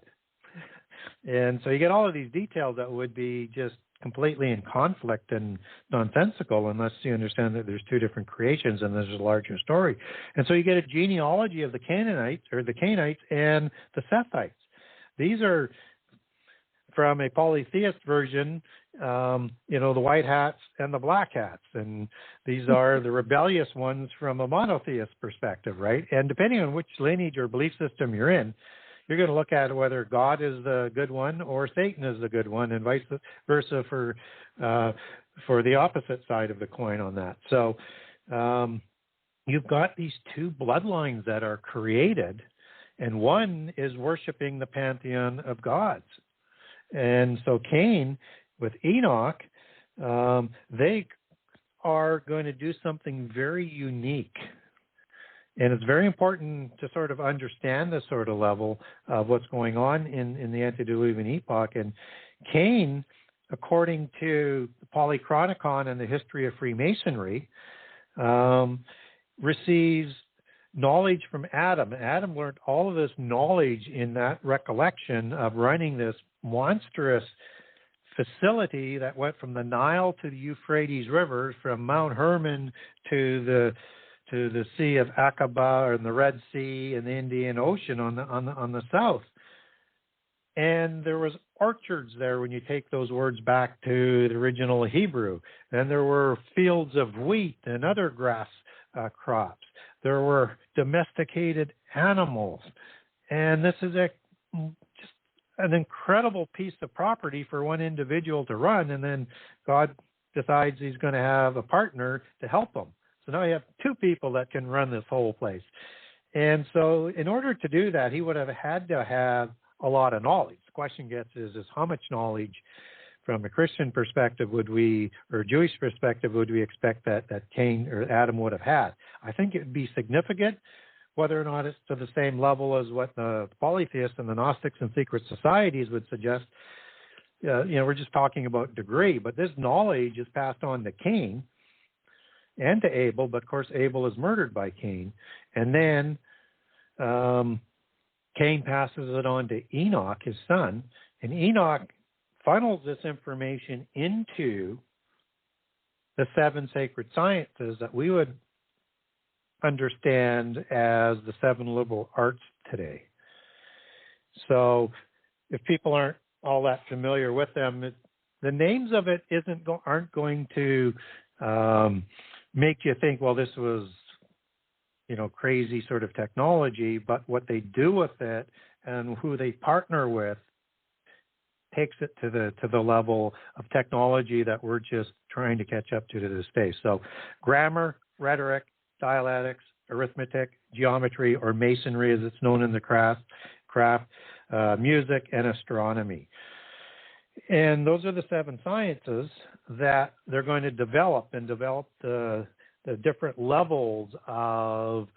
And so you get all of these details that would be just completely in conflict and nonsensical unless you understand that there's two different creations and there's a larger story. And so you get a genealogy of the Canaanites and the Sethites. These are from a polytheist version, the white hats and the black hats. And these are the rebellious ones from a monotheist perspective, right? And depending on which lineage or belief system you're in, you're going to look at whether God is the good one or Satan is the good one, and vice versa for the opposite side of the coin on that. So you've got these two bloodlines that are created, and one is worshiping the pantheon of gods. And so Cain with Enoch, they are going to do something very unique. And it's very important to sort of understand this sort of level of what's going on in the Antediluvian Epoch. And Cain, according to the Polychronicon and the history of Freemasonry, receives knowledge from Adam. Adam learned all of this knowledge in that recollection of running this monstrous facility that went from the Nile to the Euphrates River, from Mount Hermon to the Sea of Aqaba and the Red Sea and the Indian Ocean on the south. And there was orchards there when you take those words back to the original Hebrew. And there were fields of wheat and other grass crops. There were domesticated animals. And this is just an incredible piece of property for one individual to run. And then God decides he's going to have a partner to help him. So now you have two people that can run this whole place. And so in order to do that, he would have had to have a lot of knowledge. The question is how much knowledge from a Christian perspective or Jewish perspective would we expect that Cain or Adam would have had? I think it would be significant, whether or not it's to the same level as what the polytheists and the Gnostics and secret societies would suggest. We're just talking about degree, but this knowledge is passed on to Cain and to Abel, but of course Abel is murdered by Cain. And then Cain passes it on to Enoch, his son, and Enoch funnels this information into the 7 sacred sciences that we would understand as the 7 liberal arts today. So if people aren't all that familiar with them, the names of it aren't going to make you think, well, this was, crazy sort of technology, but what they do with it and who they partner with takes it to the level of technology that we're just trying to catch up to this day. So grammar, rhetoric, dialectics, arithmetic, geometry, or masonry as it's known in the craft, music, and astronomy. And those are the 7 sciences that they're going to develop the different levels of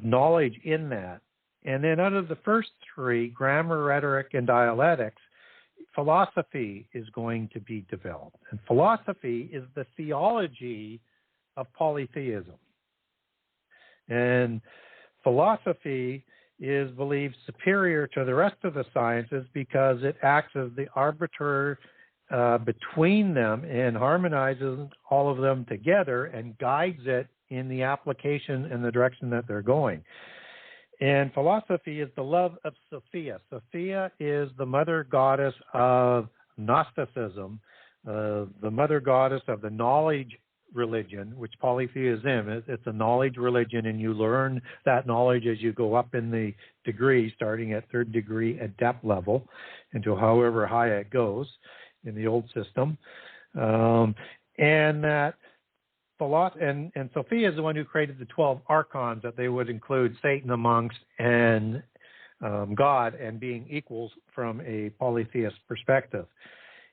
knowledge in that. And then out of the first 3, grammar, rhetoric, and dialectics, philosophy is going to be developed. And philosophy is the theology of polytheism. And philosophy is believed superior to the rest of the sciences because it acts as the arbiter between them and harmonizes all of them together and guides it in the application and the direction that they're going. And philosophy is the love of Sophia. Sophia is the mother goddess of Gnosticism, the mother goddess of the knowledge religion, which polytheism is. It's a knowledge religion, and you learn that knowledge as you go up in the degree, starting at third degree adept level, into however high it goes in the old system. And that and Sophia is the one who created the 12 archons that they would include Satan amongst and God and being equals from a polytheist perspective.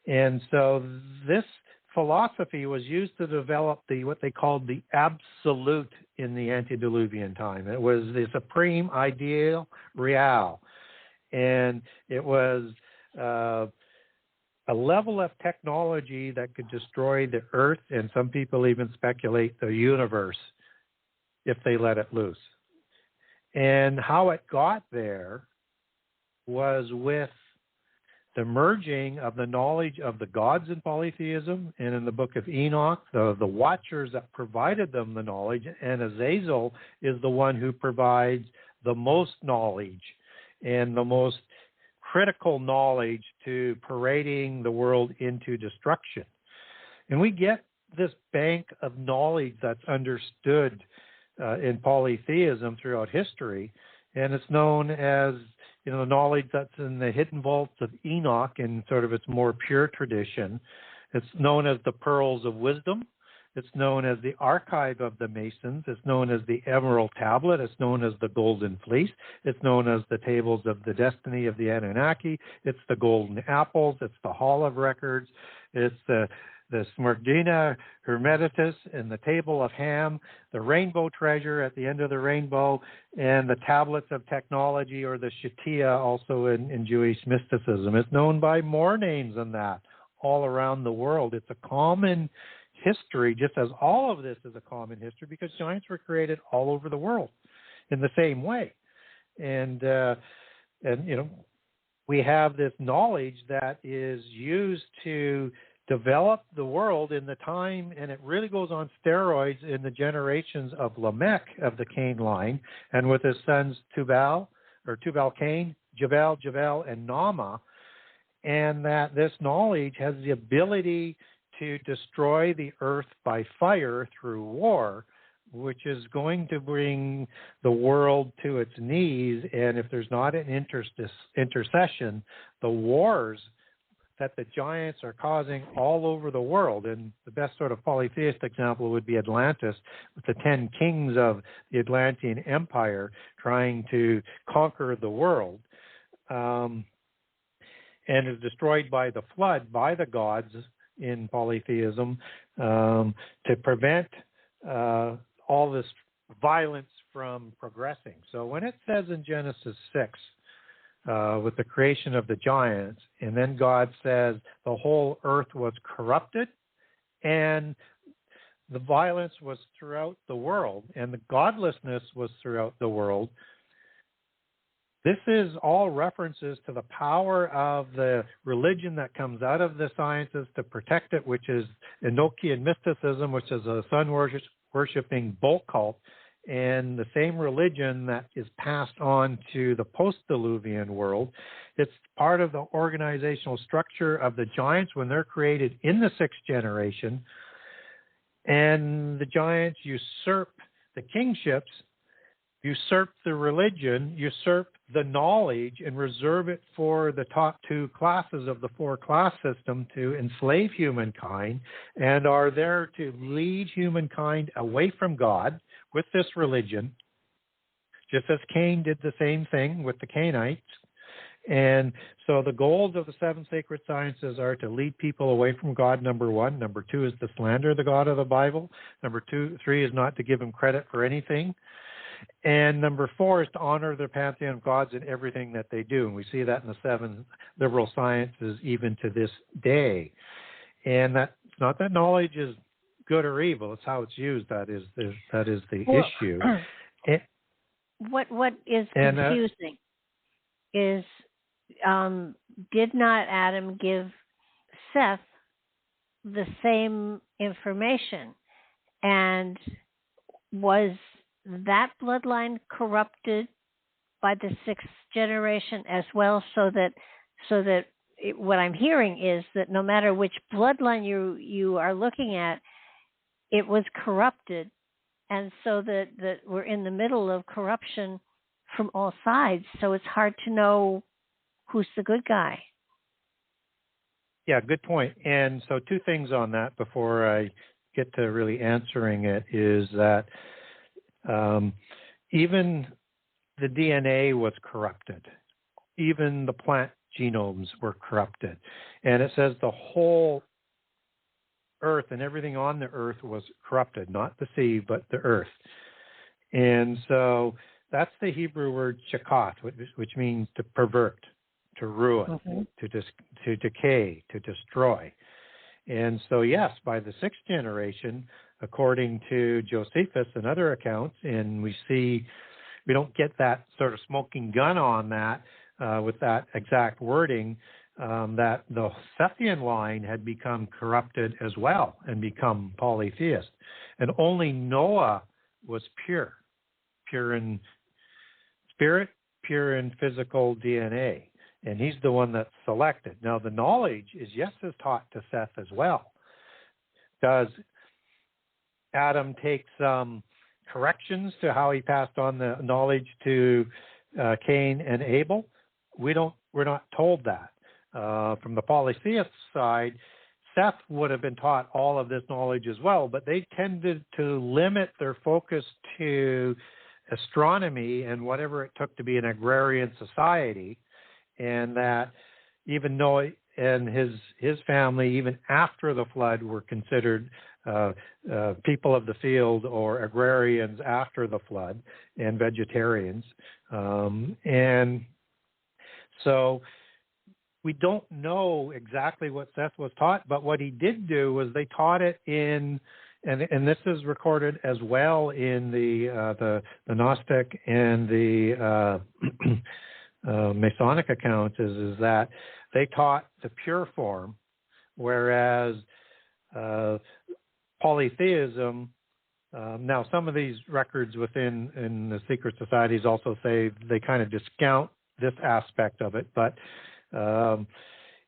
And so this philosophy was used to develop what they called the absolute in the antediluvian time. It was the supreme ideal real. And it was a level of technology that could destroy the earth, and some people even speculate the universe, if they let it loose. And how it got there was with the merging of the knowledge of the gods in polytheism, and in the book of Enoch, the watchers that provided them the knowledge, and Azazel is the one who provides the most knowledge and the most critical knowledge to parading the world into destruction. And we get this bank of knowledge that's understood in polytheism throughout history, and it's known as the knowledge that's in the hidden vaults of Enoch in sort of its more pure tradition. It's known as the pearls of wisdom. It's known as the archive of the Masons. It's known as the emerald tablet. It's known as the golden fleece. It's known as the tables of the destiny of the Anunnaki. It's the golden apples. It's the hall of records. It's the Smyrna Hermetitus and the table of Ham, the rainbow treasure at the end of the rainbow, and the tablets of technology, or the Shatia, also in Jewish mysticism. It's known by more names than that all around the world. It's a common history, just as all of this is a common history, because giants were created all over the world in the same way. And we have this knowledge that is used to develop the world in the time, and it really goes on steroids in the generations of Lamech of the Cain line, and with his sons Tubal-Cain, Javel, and Nama, and that this knowledge has the ability to destroy the earth by fire through war, which is going to bring the world to its knees. And if there's not an intercession, the wars that the giants are causing all over the world, and the best sort of polytheist example would be Atlantis, with the 10 kings of the Atlantean Empire trying to conquer the world, and is destroyed by the flood, by the gods in polytheism, to prevent all this violence from progressing. So when it says in Genesis 6, with the creation of the giants, and then God says the whole earth was corrupted, and the violence was throughout the world, and the godlessness was throughout the world. This is all references to the power of the religion that comes out of the sciences to protect it, which is Enochian Mysticism, which is a sun-worshipping bull cult, and the same religion that is passed on to the post-Diluvian world. It's part of the organizational structure of the giants when they're created in the sixth generation, and the giants usurp the kingships, usurp the religion, usurp the knowledge, and reserve it for the top two classes of the four-class system to enslave humankind, and are there to lead humankind away from God with this religion, just as Cain did the same thing with the Cainites. And so the goals of the seven sacred sciences are to lead people away from God, number one. Number two is to slander the God of the Bible. Number three is not to give him credit for anything. And number four is to honor the pantheon of gods in everything that they do. And we see that in the seven liberal sciences even to this day. And that's not that knowledge is good or evil. It's how it's used that is the issue. What is confusing is did not Adam give Seth the same information? And was that bloodline corrupted by the sixth generation as well, so that what I'm hearing is that no matter which bloodline you are looking at, it was corrupted, and so that we're in the middle of corruption from all sides. So it's hard to know who's the good guy. Yeah, good point. And so two things on that before I get to really answering it is that even the DNA was corrupted. Even the plant genomes were corrupted. And it says the whole earth and everything on the earth was corrupted, not the sea, but the earth. And so that's the Hebrew word shakath, which means to pervert, to ruin, to decay, to destroy. And so, yes, by the sixth generation, according to Josephus and other accounts, and we don't get that sort of smoking gun on that with that exact wording, that the Sethian line had become corrupted as well and become polytheist. And only Noah was pure in spirit, pure in physical DNA. And he's the one that's selected. Now, the knowledge is as taught to Seth as well. Does Adam take some corrections to how he passed on the knowledge to Cain and Abel? We're not told that. From the polytheist side, Seth would have been taught all of this knowledge as well, but they tended to limit their focus to astronomy and whatever it took to be an agrarian society. And that even Noah and his family, even after the flood, were considered people of the field or agrarians after the flood and vegetarians. And so we don't know exactly what Seth was taught, but what he did do was they taught it in, and this is recorded as well in the Gnostic and the Masonic accounts, is that they taught the pure form, whereas polytheism, now some of these records in the secret societies also say they kind of discount this aspect of it, but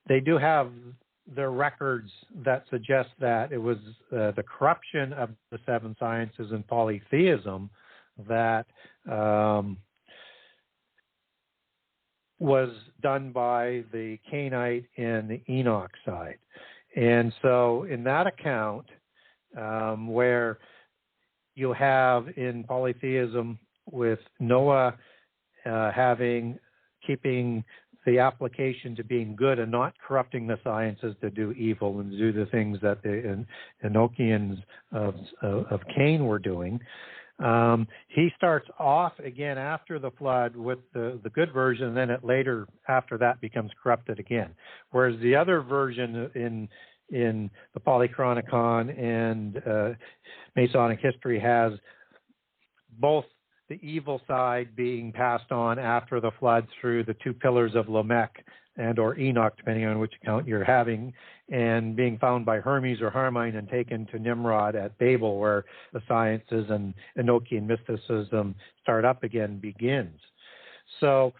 they do have their records that suggest that it was the corruption of the seven sciences and polytheism that was done by the Cainite and the Enoch side. And so in that account, where you have in polytheism with Noah keeping the application to being good and not corrupting the sciences to do evil and do the things that the Enochians of Cain were doing. He starts off again after the flood with the good version, and then it later after that becomes corrupted again. Whereas the other version in the Polychronicon and Masonic history has both the evil side being passed on after the flood through the two pillars of Lamech and or Enoch, depending on which account you're having, and being found by Hermes or Harmine and taken to Nimrod at Babel, where the sciences and Enochian mysticism start up again begins. So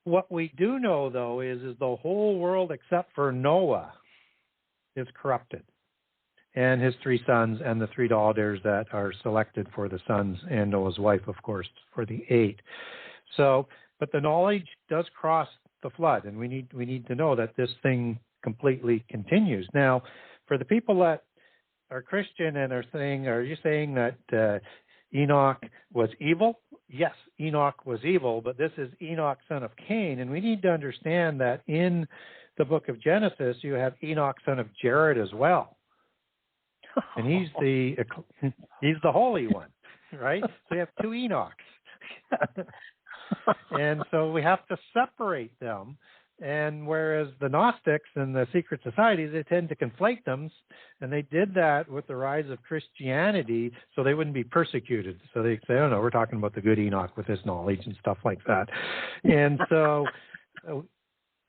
what we do know, though, is the whole world except for Noah is corrupted, and his three sons and the three daughters that are selected for the sons, and Noah's wife, of course, for the 8. So, but the knowledge does cross the flood, and we need to know that this thing completely continues. Now, for the people that are Christian and are you saying that Enoch was evil? Yes, Enoch was evil, but this is Enoch, son of Cain, and we need to understand that in the book of Genesis, you have Enoch, son of Jared, as well. And he's the holy one, right? So you have two Enochs. And so we have to separate them. And whereas the Gnostics and the secret societies, they tend to conflate them, and they did that with the rise of Christianity so they wouldn't be persecuted. So they say, oh no, we're talking about the good Enoch with his knowledge and stuff like that. And so,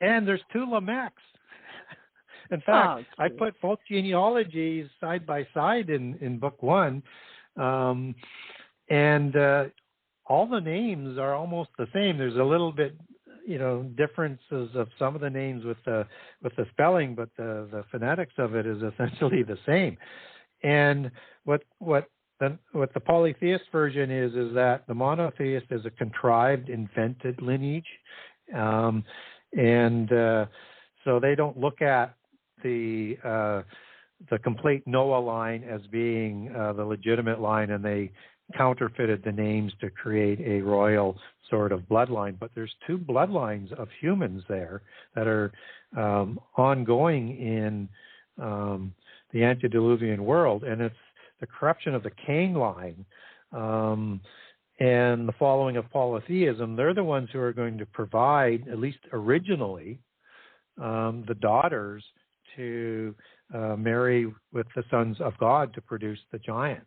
and there's two Lamechs. In fact, I put both genealogies side by side in book 1, and all the names are almost the same. There's a little bit, differences of some of the names with the spelling, but the phonetics of it is essentially the same. And what the polytheist version is that the monotheist is a contrived, invented lineage, so they don't look at the complete Noah line as being the legitimate line, and they counterfeited the names to create a royal sort of bloodline. But there's two bloodlines of humans there that are ongoing in the antediluvian world, and it's the corruption of the Cain line and the following of polytheism. They're the ones who are going to provide, at least originally, the daughters to marry with the sons of God to produce the giants.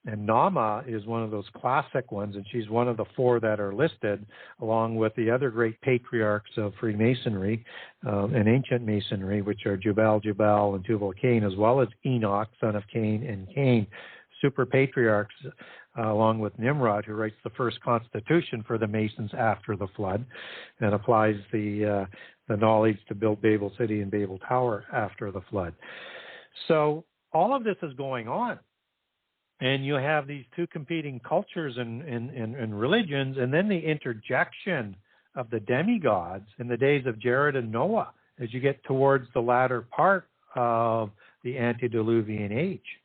And Nama is one of those classic ones, and she's one of the four that are listed, along with the other great patriarchs of Freemasonry and ancient Masonry, which are Jubal, and Tubal-Cain, as well as Enoch, son of Cain, and Cain, super patriarchs, along with Nimrod, who writes the first constitution for the Masons after the flood, and applies the knowledge to build Babel City and Babel Tower after the flood. So all of this is going on. And you have these two competing cultures and religions, and then the interjection of the demigods in the days of Jared and Noah as you get towards the latter part of the antediluvian age.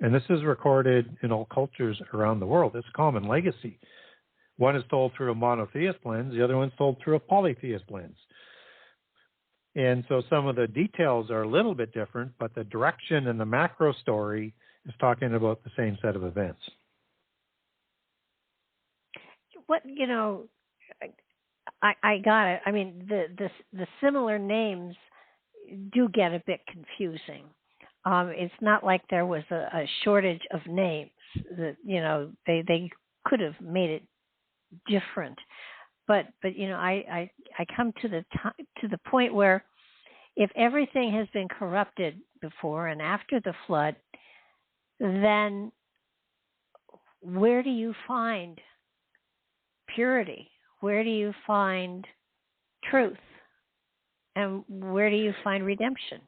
And this is recorded in all cultures around the world. It's a common legacy. One is told through a monotheist lens, the other one's told through a polytheist lens. And so some of the details are a little bit different, but the direction and the macro story is talking about the same set of events. I got it. I mean, the similar names do get a bit confusing. It's not like there was a shortage of names. That they could have made it different, but I come to the point where if everything has been corrupted before and after the flood, then where do you find purity? Where do you find truth? And where do you find redemption?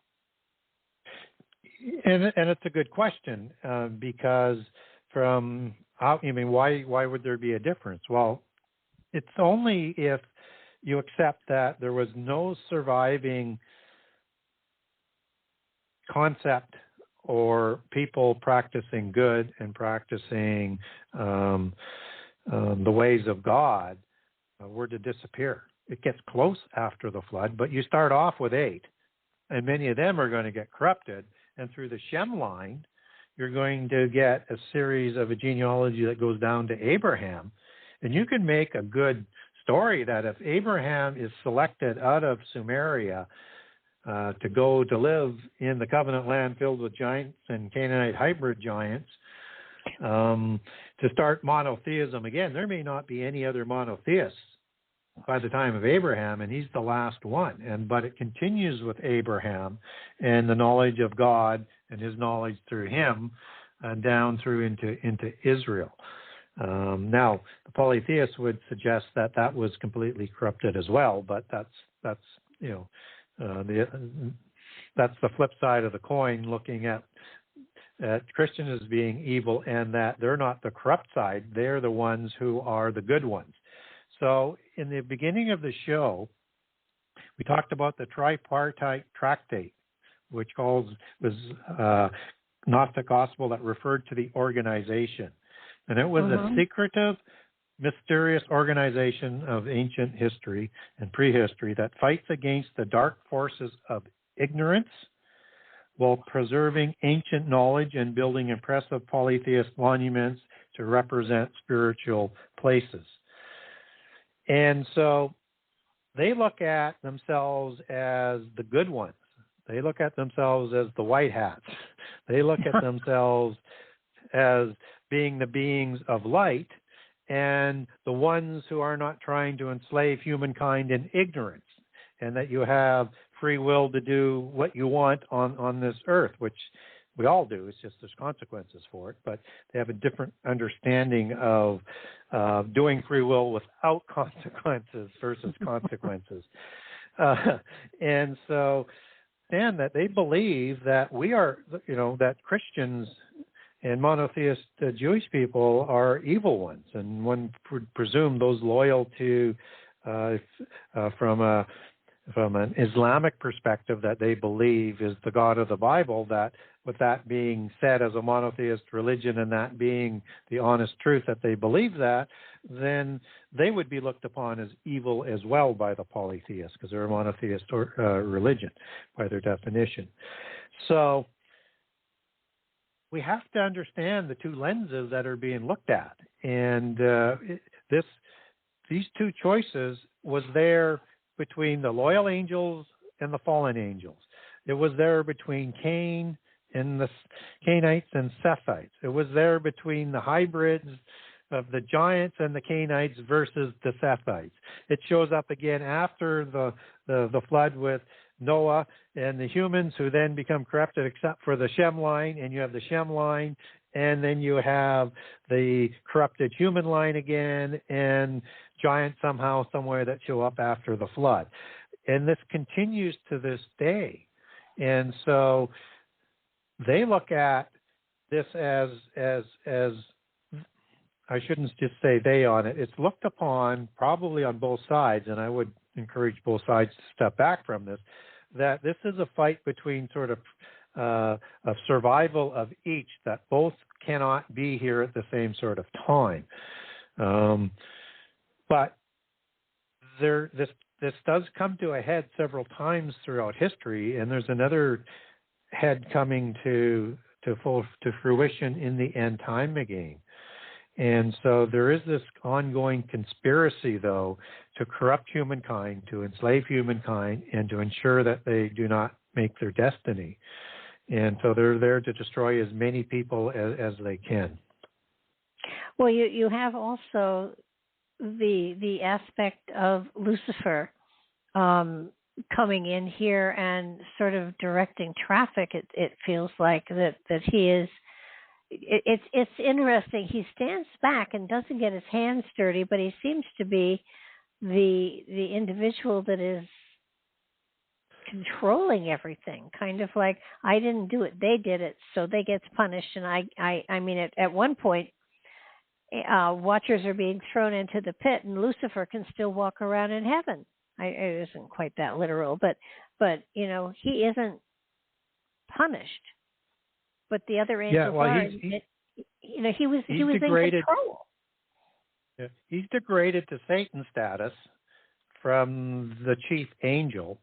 And it's a good question because why would there be a difference? Well, it's only if you accept that there was no surviving concept or people practicing good and practicing the ways of God were to disappear. It gets close after the flood, but you start off with 8, and many of them are going to get corrupted. And through the Shem line, you're going to get a series of a genealogy that goes down to Abraham. And you can make a good story that if Abraham is selected out of Sumeria to go to live in the covenant land filled with giants and Canaanite hybrid giants, to start monotheism again, there may not be any other monotheists by the time of Abraham, and he's the last one. But it continues with Abraham and the knowledge of God and his knowledge through him down through into Israel. Now, the polytheists would suggest that was completely corrupted as well, but that's the flip side of the coin, looking at Christians as being evil, and that they're not the corrupt side; they're the ones who are the good ones. So in the beginning of the show, we talked about the tripartite tractate, which was Gnostic gospel that referred to the organization. And it was a secretive, mysterious organization of ancient history and prehistory that fights against the dark forces of ignorance while preserving ancient knowledge and building impressive polytheist monuments to represent spiritual places. And so they look at themselves as the good ones. They look at themselves as the white hats. They look at themselves as being the beings of light and the ones who are not trying to enslave humankind in ignorance, and that you have free will to do what you want on this earth, which We all do. It's just there's consequences for it, but they have a different understanding of doing free will without consequences versus consequences. And so, and that they believe that we are, that Christians and monotheist Jewish people are evil ones, and one would presume those loyal to from an Islamic perspective that they believe is the God of the Bible, that with that being said as a monotheist religion and that being the honest truth that they believe that, then they would be looked upon as evil as well by the polytheists because they're a monotheist religion by their definition. So we have to understand the two lenses that are being looked at. And these two choices was there between the loyal angels and the fallen angels. It was there between Cain and the Cainites and Sethites. It was there between the hybrids of the giants and the Cainites versus the Sethites. It shows up again after the flood with Noah and the humans, who then become corrupted except for the Shem line, and you have the Shem line, and then you have the corrupted human line again, and giants somehow, somewhere that show up after the flood. And this continues to this day. And so they look at this as I shouldn't just say they on it. It's looked upon probably on both sides, and I would encourage both sides to step back from this, that this is a fight between sort of survival of each, that both cannot be here at the same sort of time. But this does come to a head several times throughout history, and there's another head coming to fruition in the end time again. And so there is this ongoing conspiracy, though, to corrupt humankind, to enslave humankind, and to ensure that they do not make their destiny. And so they're there to destroy as many people as they can. Well, you have also the aspect of Lucifer coming in here and sort of directing traffic. It feels like that he is. It's interesting. He stands back and doesn't get his hands dirty, but he seems to be the individual that is controlling everything. Kind of like, I didn't do it, they did it, so they get punished. And I mean, at one point, watchers are being thrown into the pit, and Lucifer can still walk around in heaven. It isn't quite that literal, but he isn't punished. But the other angels are. He was in control. Yeah, he's degraded to Satan status from the chief angel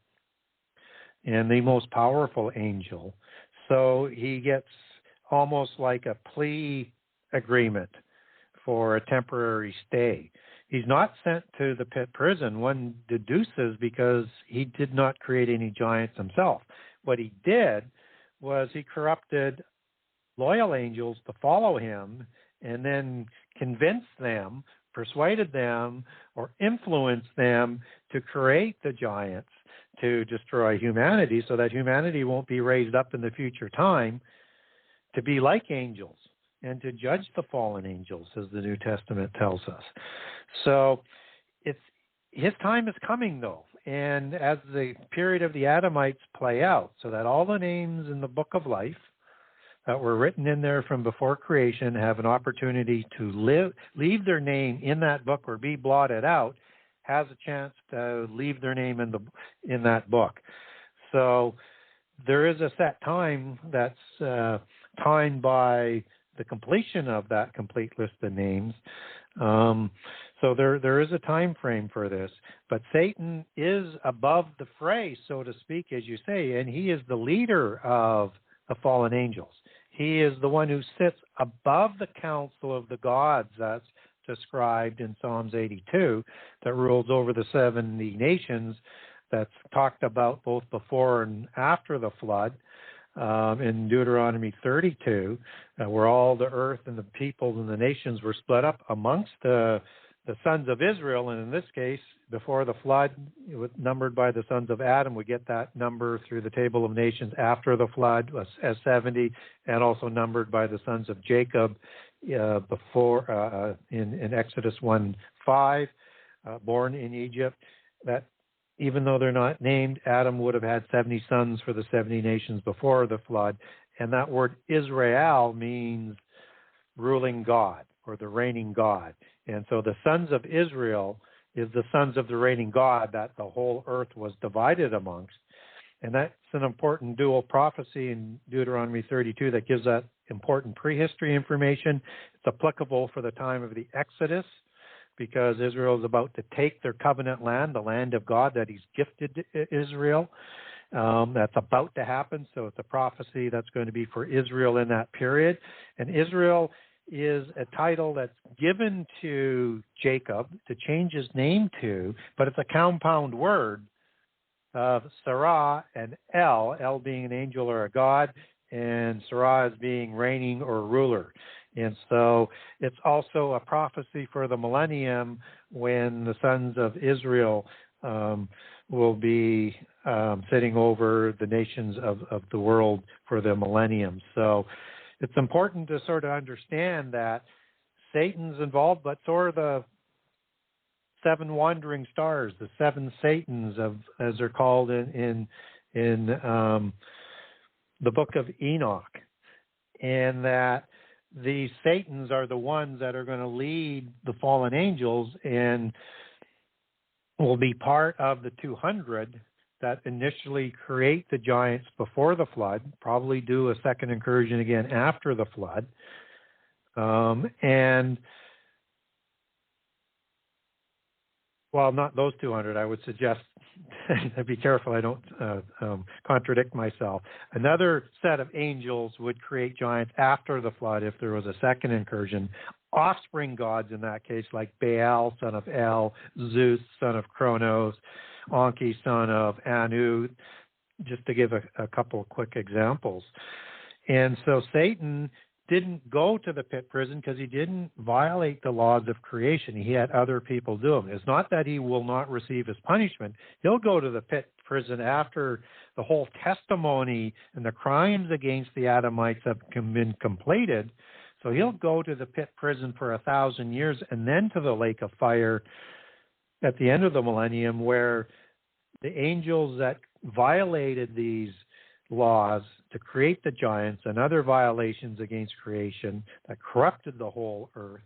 and the most powerful angel. So he gets almost like a plea agreement for a temporary stay. He's not sent to the pit prison, one deduces, because he did not create any giants himself. What he did was he corrupted loyal angels to follow him and then convinced them, persuaded them, or influenced them to create the giants to destroy humanity, so that humanity won't be raised up in the future time to be like angels and to judge the fallen angels, as the New Testament tells us. So his time is coming, though. And as the period of the Adamites play out, so that all the names in the book of life that were written in there from before creation have an opportunity to leave their name in that book or be blotted out, has a chance to leave their name in that book. So there is a set time that's timed by the completion of that complete list of names. So there is a time frame for this. But Satan is above the fray, so to speak, as you say, and he is the leader of the fallen angels. He is the one who sits above the council of the gods that's described in Psalms 82, that rules over the 70 nations, that's talked about both before and after the flood, in Deuteronomy 32, where all the earth and the peoples and the nations were split up amongst the the sons of Israel, and in this case, before the flood, it was numbered by the sons of Adam. We get that number through the Table of Nations after the flood as 70, and also numbered by the sons of Jacob before in Exodus 1:5, born in Egypt. That even though they're not named, Adam would have had 70 sons for the 70 nations before the flood, and that word Israel means ruling God or the reigning God. And so the sons of Israel is the sons of the reigning God that the whole earth was divided amongst. And that's an important dual prophecy in Deuteronomy 32 that gives that important prehistory information. It's applicable for the time of the Exodus because Israel is about to take their covenant land, the land of God that he's gifted to Israel. That's about to happen. So it's a prophecy that's going to be for Israel in that period. And Israel is a title that's given to Jacob to change his name to, but it's a compound word of Sarah and El being an angel or a god, and Sarah as being reigning or ruler. And so it's also a prophecy for the millennium when the sons of Israel will be sitting over the nations of the world for the millennium. So it's important to sort of understand that Satan's involved, but so are the seven wandering stars, the seven Satans, as they're called in the book of Enoch, and that these Satans are the ones that are going to lead the fallen angels and will be part of the 200 that initially create the giants before the flood, probably do a second incursion again after the flood. And, well, not those 200, I would suggest, be careful I don't contradict myself. Another set of angels would create giants after the flood if there was a second incursion. Offspring gods in that case, like Baal, son of El, Zeus, son of Kronos, Anki, son of Anu, just to give a couple of quick examples. And so Satan didn't go to the pit prison because he didn't violate the laws of creation. He had other people do them. It's not that he will not receive his punishment. He'll go to the pit prison after the whole testimony and the crimes against the Adamites have been completed. So he'll go to the pit prison for 1,000 years and then to the lake of fire at the end of the millennium, where the angels that violated these laws to create the giants and other violations against creation that corrupted the whole earth,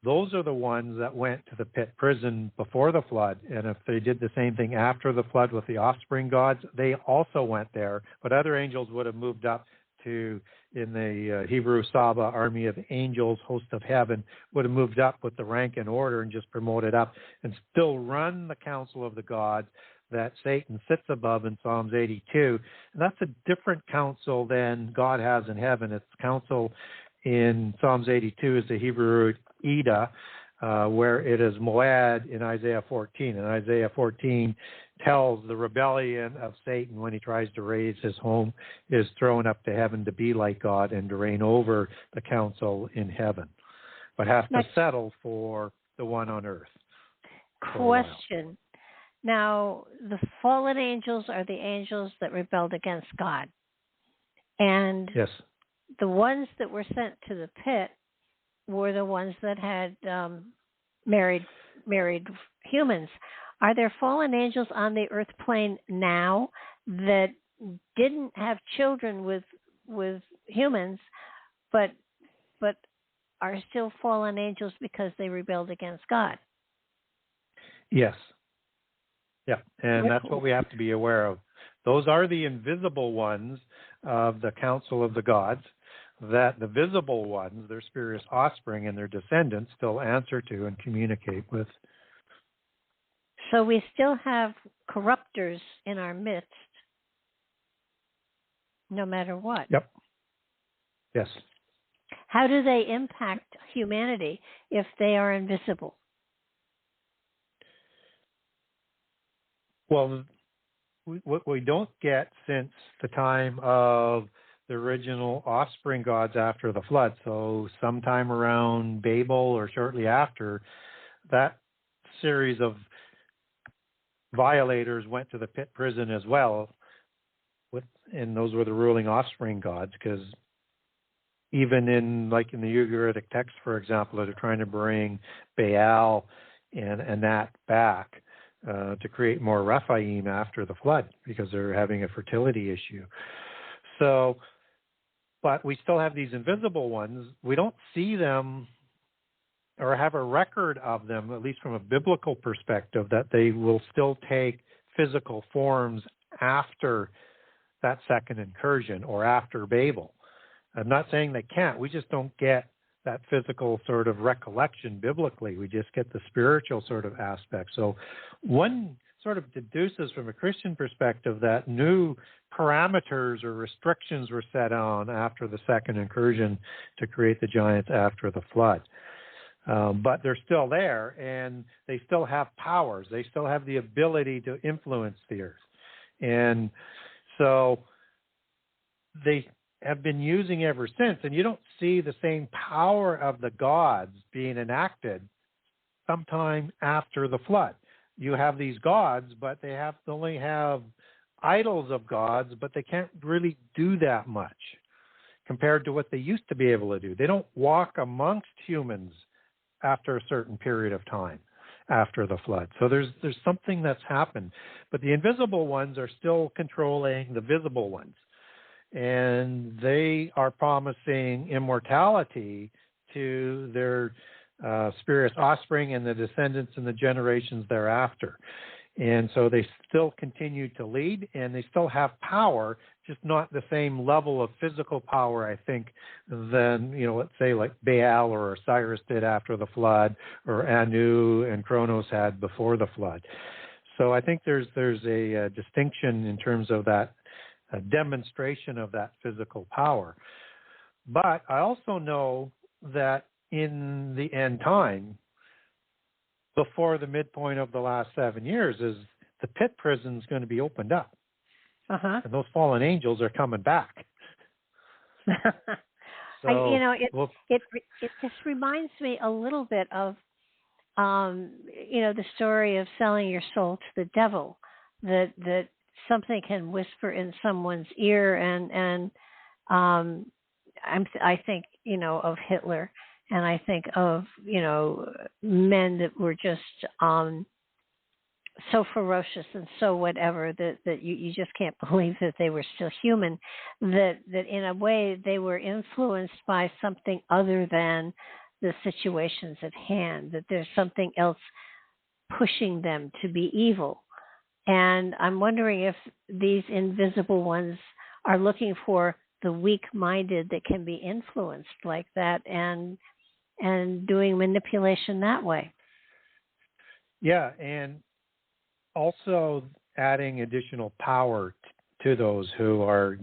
those are the ones that went to the pit prison before the flood. And if they did the same thing after the flood with the offspring gods, they also went there. But other angels would have moved up to, in the Hebrew Saba, army of angels, host of heaven, would have moved up with the rank and order and just promoted up and still run the council of the gods that Satan sits above in Psalms 82. And that's a different council than God has in heaven. Its council in Psalms 82 is the Hebrew root Eda, where it is Moed in Isaiah 14. And Isaiah 14 tells the rebellion of Satan when he tries to raise his home is thrown up to heaven to be like God and to reign over the council in heaven, but has to settle for the one on earth. Question. Now, the fallen angels are the angels that rebelled against God. And yes, the ones that were sent to the pit were the ones that had married humans. Are there fallen angels on the earth plane now that didn't have children with humans, but are still fallen angels because they rebelled against God? Yes. Yeah, and that's what we have to be aware of. Those are the invisible ones of the council of the gods that the visible ones, their spurious offspring and their descendants, still answer to and communicate with. So we still have corruptors in our midst, no matter what. Yep. Yes. How do they impact humanity if they are invisible? Well, what we don't get since the time of the original offspring gods after the flood. So sometime around Babel or shortly after, that series of violators went to the pit prison as well, and those were the ruling offspring gods, because even in the Ugaritic text, for example, they're trying to bring Baal and that back to create more Rephaim after the flood, because they're having a fertility issue. So, but we still have these invisible ones. We don't see them or have a record of them, at least from a biblical perspective, that they will still take physical forms after that second incursion or after Babel. I'm not saying they can't. We just don't get that physical sort of recollection biblically. We just get the spiritual sort of aspect. So one sort of deduces from a Christian perspective that new parameters or restrictions were set on after the second incursion to create the giants after the flood. But they're still there, and they still have powers. They still have the ability to influence the earth. And so they have been using ever since, and you don't see the same power of the gods being enacted sometime after the flood. You have these gods, but they only have idols of gods, but they can't really do that much compared to what they used to be able to do. They don't walk amongst humans after a certain period of time after the flood. So there's something that's happened, but the invisible ones are still controlling the visible ones, and they are promising immortality to their spiritu's offspring and the descendants and the generations thereafter. And so they still continue to lead, and they still have power, just not the same level of physical power, I think, than, let's say like Baal or Osiris did after the flood, or Anu and Kronos had before the flood. So I think there's a distinction in terms of that demonstration of that physical power. But I also know that in the end time, before the midpoint of the last 7 years, is the pit prison is going to be opened up. Uh-huh. And those fallen angels are coming back. So, it just reminds me a little bit of, the story of selling your soul to the devil, that something can whisper in someone's ear, and I think, of Hitler. And I think of, men that were just so ferocious and so whatever that you just can't believe that they were still human, that in a way they were influenced by something other than the situations at hand, that there's something else pushing them to be evil. And I'm wondering if these invisible ones are looking for the weak-minded that can be influenced like that, and doing manipulation that way. Yeah, and also adding additional power to those who are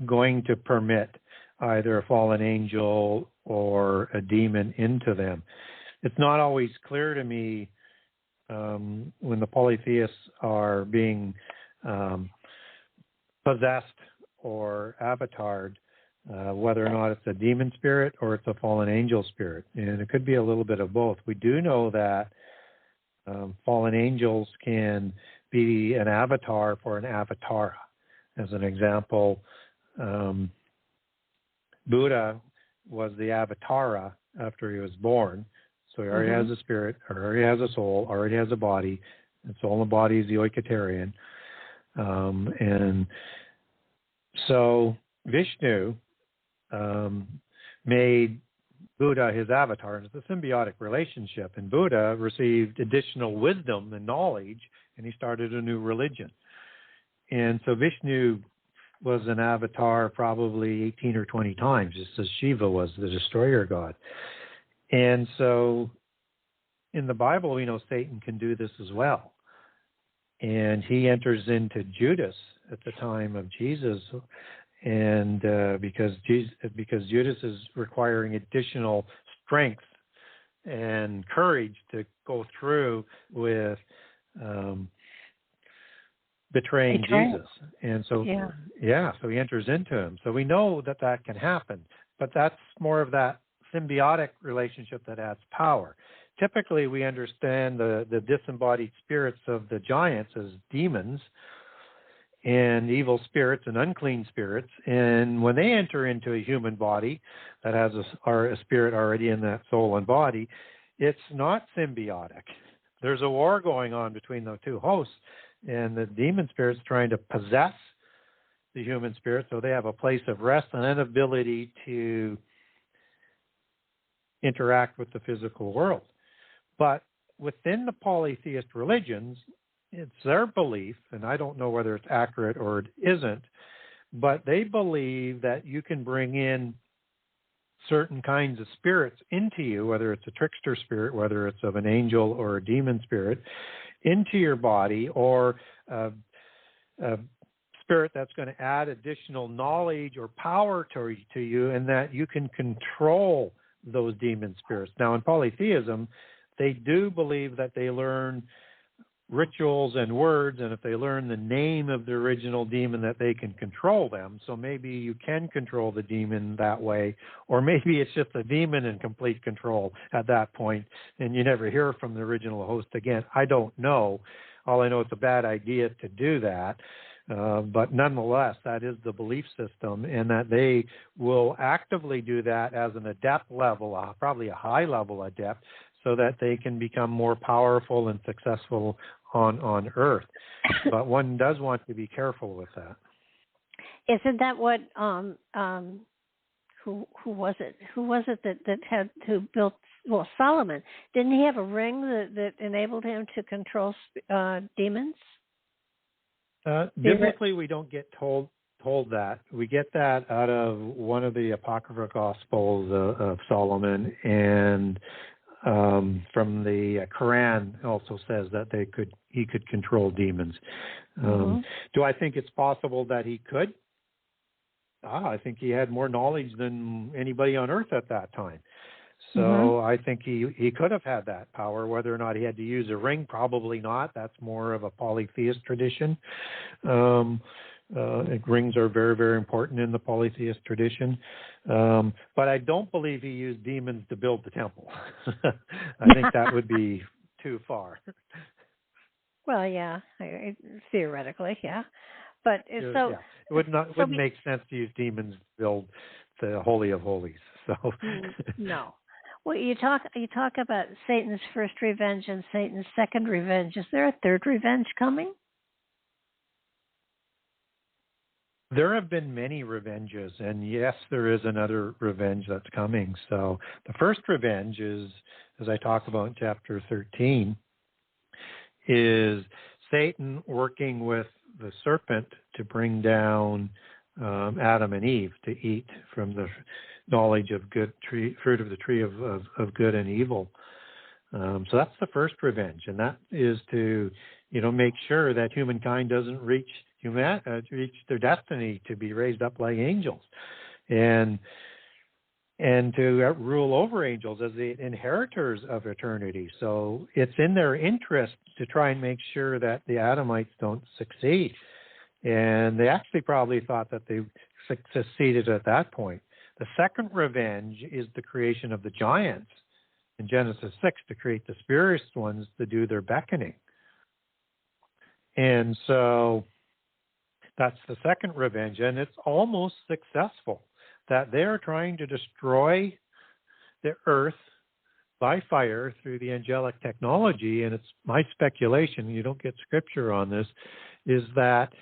going to permit either a fallen angel or a demon into them. It's not always clear to me when the polytheists are being possessed or avatared, whether or not it's a demon spirit or it's a fallen angel spirit. And it could be a little bit of both. We do know that fallen angels can be an avatar for an avatara. As an example, Buddha was the avatara after he was born. So he already has a spirit, already has a soul, already has a body. And soul and body is the Oiketerian. And so Vishnu made Buddha his avatar, and it's a symbiotic relationship. And Buddha received additional wisdom and knowledge, and he started a new religion. And so Vishnu was an avatar probably 18 or 20 times, just as Shiva was the destroyer god. And so in the Bible, we know Satan can do this as well. And he enters into Judas at the time of Jesus, and because Judas is requiring additional strength and courage to go through with betraying Jesus. And so, so he enters into him. So we know that that can happen, but that's more of that symbiotic relationship that adds power. Typically, we understand the disembodied spirits of the giants as demons and evil spirits and unclean spirits. And when they enter into a human body that has a spirit already in that soul and body, it's not symbiotic. There's a war going on between the two hosts, and the demon spirit's trying to possess the human spirit, so they have a place of rest and an ability to interact with the physical world. But within the polytheist religions, it's their belief, and I don't know whether it's accurate or it isn't, but they believe that you can bring in certain kinds of spirits into you, whether it's a trickster spirit, whether it's of an angel or a demon spirit, into your body, or a spirit that's going to add additional knowledge or power to you, and that you can control those demon spirits. Now, in polytheism, they do believe that they learn rituals and words, and if they learn the name of the original demon, that they can control them. So maybe you can control the demon that way, or maybe it's just a demon in complete control at that point, and you never hear from the original host again. I don't know. All I know, it's a bad idea to do that. But nonetheless, that is the belief system, and that they will actively do that as an adept level, probably a high-level adept, so that they can become more powerful and successful on Earth. But one does want to be careful with that. Isn't that what who was it? Who was it that built? Well, Solomon. Didn't he have a ring that enabled him to control demons? Biblically, we don't get told that. We get that out of one of the Apocrypha Gospels of Solomon, and from the Quran also says that he could control demons. Do I think it's possible that he could? I think he had more knowledge than anybody on Earth at that time. So I think he could have had that power. Whether or not he had to use a ring, probably not. That's more of a polytheist tradition. Rings are very, very important in the polytheist tradition. But I don't believe he used demons to build the temple. I think that would be too far. Well, yeah, theoretically, yeah. But it wouldn't make sense to use demons to build the Holy of Holies. So no. Well, you talk about Satan's first revenge and Satan's second revenge. Is there a third revenge coming? There have been many revenges, and yes, there is another revenge that's coming. So the first revenge is, as I talk about in chapter 13, is Satan working with the serpent to bring down Adam and Eve to eat from the knowledge of fruit of the tree of good and evil. So that's the first revenge, and that is to, make sure that humankind doesn't reach their destiny to be raised up like angels, and to rule over angels as the inheritors of eternity. So it's in their interest to try and make sure that the Adamites don't succeed. And they actually probably thought that they succeeded at that point. The second revenge is the creation of the giants in Genesis 6 to create the spiritual ones to do their beckoning. And so that's the second revenge, and it's almost successful, that they're trying to destroy the earth by fire through the angelic technology. And it's my speculation, you don't get scripture on this, is that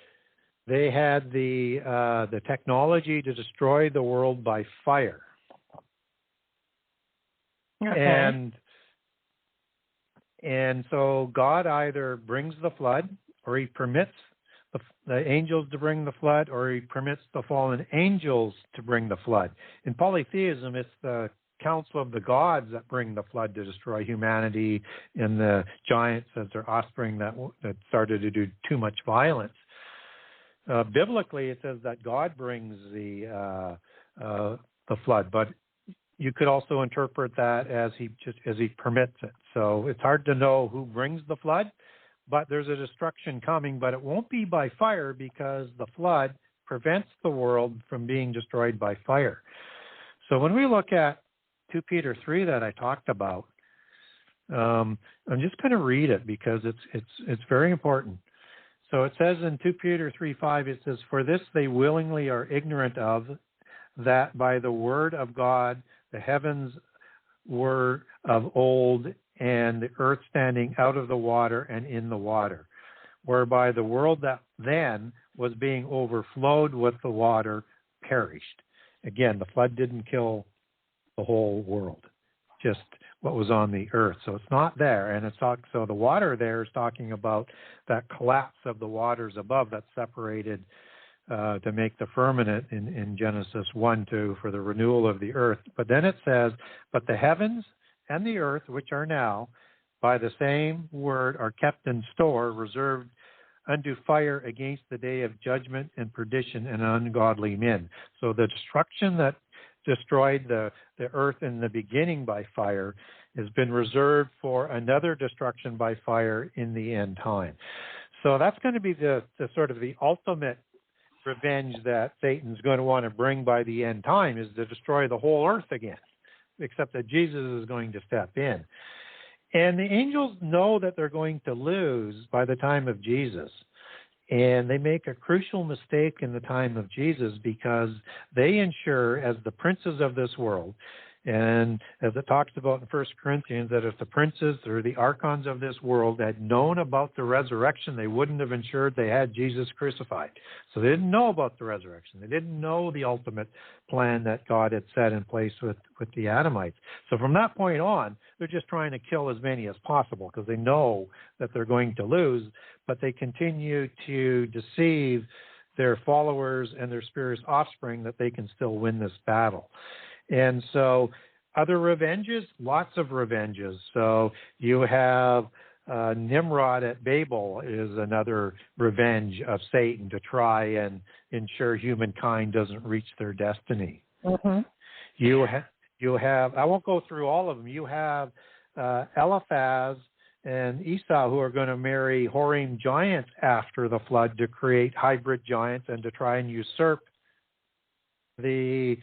they had the technology to destroy the world by fire. Okay. And so God either brings the flood, or he permits the angels to bring the flood, or he permits the fallen angels to bring the flood. In polytheism, it's the council of the gods that bring the flood to destroy humanity, and the giants as their offspring that started to do too much violence. Biblically, it says that God brings the flood, but you could also interpret that as he permits it. So it's hard to know who brings the flood, but there's a destruction coming, but it won't be by fire because the flood prevents the world from being destroyed by fire. So when we look at 2 Peter 3 that I talked about, I'm just going to read it because it's very important. So it says in 2 Peter 3:5, it says, "For this they willingly are ignorant of, that by the word of God the heavens were of old, and the earth standing out of the water and in the water, whereby the world that then was being overflowed with the water perished." Again, the flood didn't kill the whole world, just what was on the earth. So it's not there. And so the water there is talking about that collapse of the waters above that separated to make the firmament in Genesis 1-2 for the renewal of the earth. But then it says, "But the heavens and the earth, which are now, by the same word, are kept in store, reserved unto fire against the day of judgment and perdition and ungodly men." So the destruction that destroyed the earth in the beginning by fire has been reserved for another destruction by fire in the end time. So that's going to be the sort of the ultimate revenge that Satan's going to want to bring by the end time, is to destroy the whole earth again, except that Jesus is going to step in. And the angels know that they're going to lose by the time of Jesus. And they make a crucial mistake in the time of Jesus because they ensure, as the princes of this world, and as it talks about in 1 Corinthians, that if the princes or the archons of this world had known about the resurrection, they wouldn't have ensured they had Jesus crucified. So they didn't know about the resurrection. They didn't know the ultimate plan that God had set in place with the Adamites. So from that point on, they're just trying to kill as many as possible because they know that they're going to lose, but they continue to deceive their followers and their spiritual offspring that they can still win this battle. And so other revenges, lots of revenges. So you have Nimrod at Babel is another revenge of Satan to try and ensure humankind doesn't reach their destiny. Mm-hmm. You have, I won't go through all of them. You have Eliphaz and Esau who are going to marry Horim giants after the flood to create hybrid giants and to try and usurp the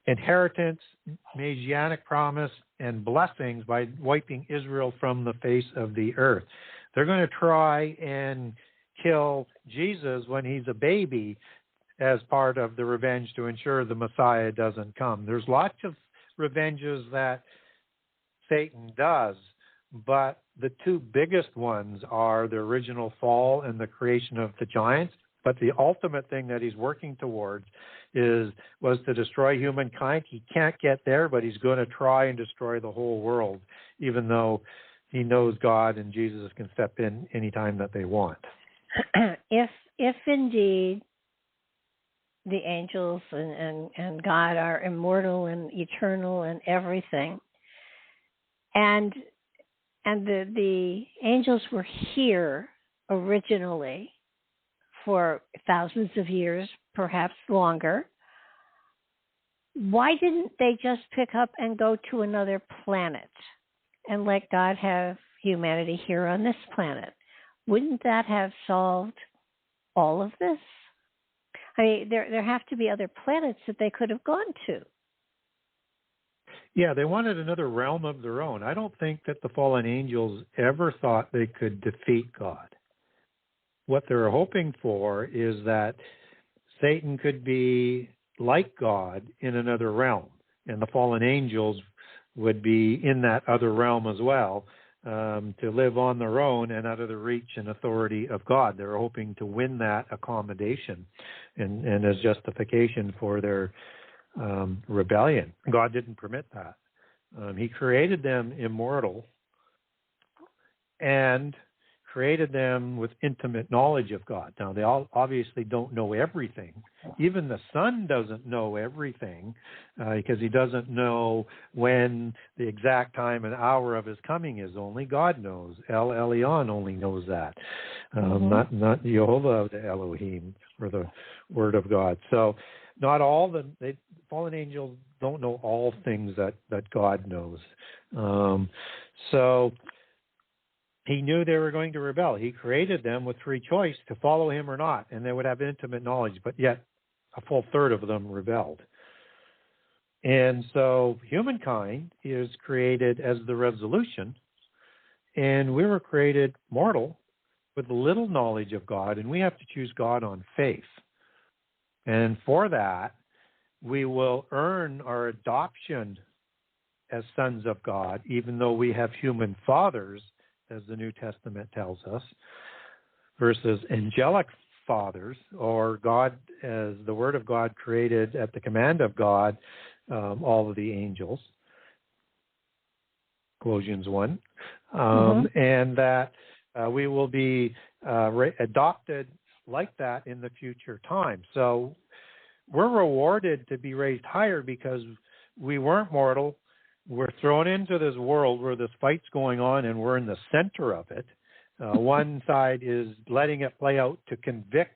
inheritance, Messianic promise, and blessings by wiping Israel from the face of the earth. They're going to try and kill Jesus when he's a baby as part of the revenge to ensure the Messiah doesn't come. There's lots of revenges that Satan does, but the two biggest ones are the original fall and the creation of the giants. But the ultimate thing that he's working towards was to destroy humankind. He can't get there, but he's going to try and destroy the whole world, even though he knows God and Jesus can step in anytime that they want. If indeed the angels and God are immortal and eternal and everything, and the angels were here originally for thousands of years, perhaps longer, why didn't they just pick up and go to another planet and let God have humanity here on this planet? Wouldn't that have solved all of this? I mean, there have to be other planets that they could have gone to. Yeah, they wanted another realm of their own. I don't think that the fallen angels ever thought they could defeat God. What they're hoping for is that Satan could be like God in another realm, and the fallen angels would be in that other realm as well, to live on their own and out of the reach and authority of God. They're hoping to win that accommodation and as justification for their rebellion. God didn't permit that. He created them immortal and created them with intimate knowledge of God. Now, they all obviously don't know everything. Even the Son doesn't know everything because he doesn't know when the exact time and hour of his coming is. Only God knows. El Elyon only knows that, not Jehovah the Elohim or the Word of God. So not all the fallen angels don't know all things that God knows. So he knew they were going to rebel. He created them with free choice to follow him or not, and they would have intimate knowledge, but yet a full third of them rebelled. And so humankind is created as the resolution, and we were created mortal with little knowledge of God, and we have to choose God on faith. And for that, we will earn our adoption as sons of God, even though we have human fathers, as the New Testament tells us, versus angelic fathers, or God, as the Word of God created at the command of God, all of the angels, Colossians 1, and that we will be adopted like that in the future time. So we're rewarded to be raised higher because we weren't mortal. We're thrown into this world where this fight's going on, and we're in the center of it. One side is letting it play out to convict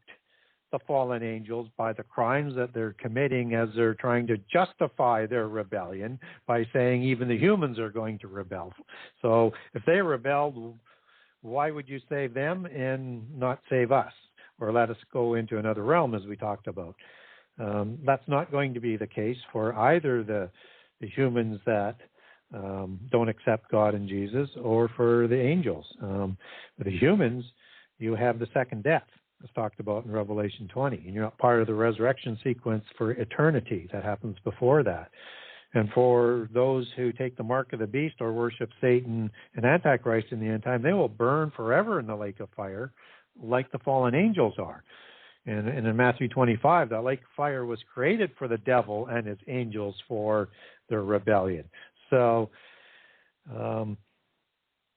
the fallen angels by the crimes that they're committing as they're trying to justify their rebellion by saying even the humans are going to rebel. So if they rebelled, why would you save them and not save us, or let us go into another realm, as we talked about? That's not going to be the case for either the humans that don't accept God and Jesus, or for the angels. For the humans, you have the second death, as talked about in Revelation 20, and you're not part of the resurrection sequence for eternity. That happens before that. And for those who take the mark of the beast or worship Satan and Antichrist in the end time, they will burn forever in the lake of fire like the fallen angels are. And in Matthew 25, that lake of fire was created for the devil and his angels for their rebellion. So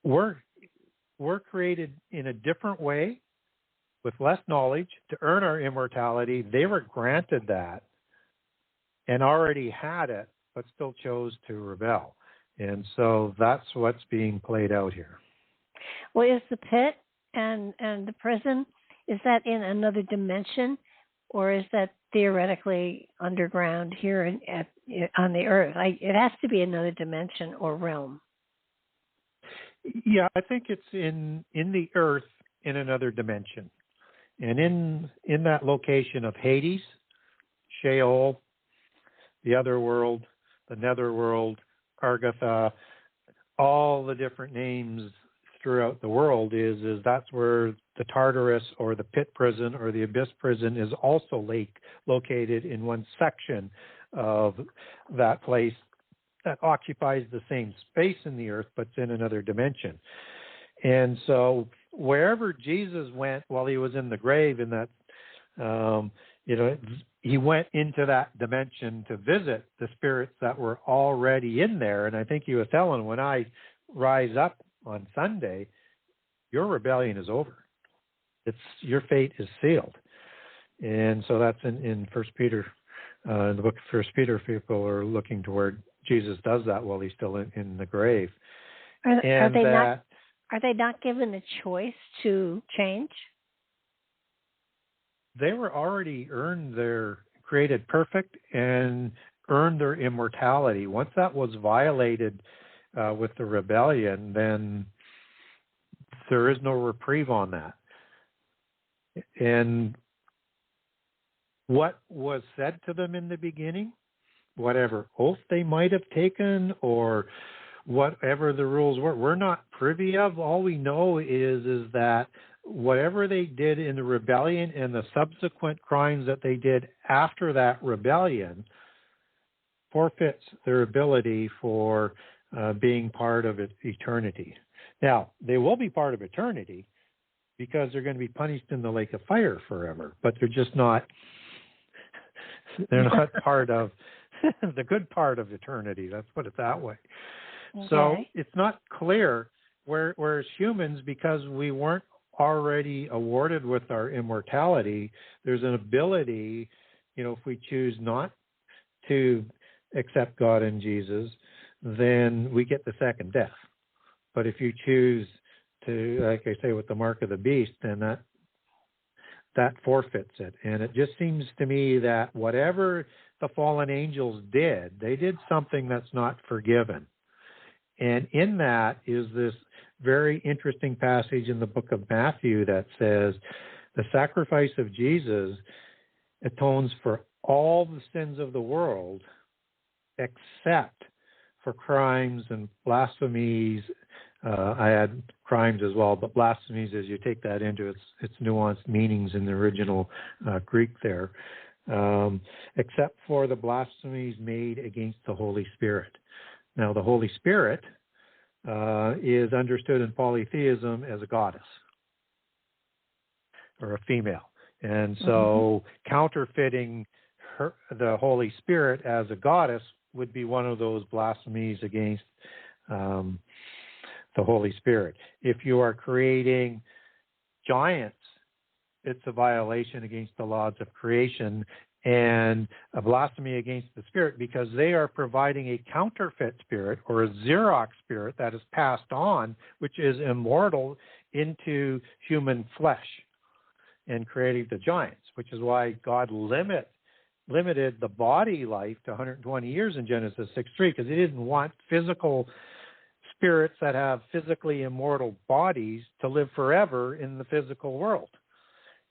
we're created in a different way with less knowledge to earn our immortality. They were granted that and already had it, but still chose to rebel. And so that's what's being played out here. Well, is the pit and the prison, is that in another dimension, or is that theoretically underground here on the earth? It has to be another dimension or realm. Yeah, I think it's in the earth in another dimension. And in that location of Hades, Sheol, the other world, the netherworld, Argatha, all the different names throughout the world is that's where the Tartarus or the pit prison or the abyss prison is also located in one section of that place that occupies the same space in the earth, but it's in another dimension. And so wherever Jesus went while he was in the grave, in that, he went into that dimension to visit the spirits that were already in there. And I think he was telling, when I rise up on Sunday, your rebellion is over. Your fate is sealed. And so that's in First Peter, in the book of First Peter. People are looking toward Jesus does that while he's still in the grave. Are they not given a choice to change? They were already created perfect and earned their immortality. Once that was violated with the rebellion, then there is no reprieve on that. And what was said to them in the beginning, whatever oath they might have taken or whatever the rules were, we're not privy of. All we know is that whatever they did in the rebellion and the subsequent crimes that they did after that rebellion forfeits their ability for being part of eternity. Now, they will be part of eternity because they're going to be punished in the lake of fire forever, but they're just not, they're not part of the good part of eternity. Let's put it that way. Okay. So it's not clear whereas humans, because we weren't already awarded with our immortality, there's an ability, if we choose not to accept God and Jesus, then we get the second death. But if you choose to, like I say, with the mark of the beast, then that forfeits it. And it just seems to me that whatever the fallen angels did, they did something that's not forgiven. And in that is this very interesting passage in the book of Matthew that says the sacrifice of Jesus atones for all the sins of the world except for crimes and blasphemies. I add crimes as well, but blasphemies, as you take that into its nuanced meanings in the original Greek there, except for the blasphemies made against the Holy Spirit. Now, the Holy Spirit is understood in polytheism as a goddess or a female. And so counterfeiting the Holy Spirit as a goddess would be one of those blasphemies against the Holy Spirit. If you are creating giants, it's a violation against the laws of creation and a blasphemy against the Spirit, because they are providing a counterfeit spirit or a Xerox spirit that is passed on, which is immortal, into human flesh and creating the giants, which is why God limited the body life to 120 years in Genesis 6:3, because he didn't want physical spirits that have physically immortal bodies to live forever in the physical world.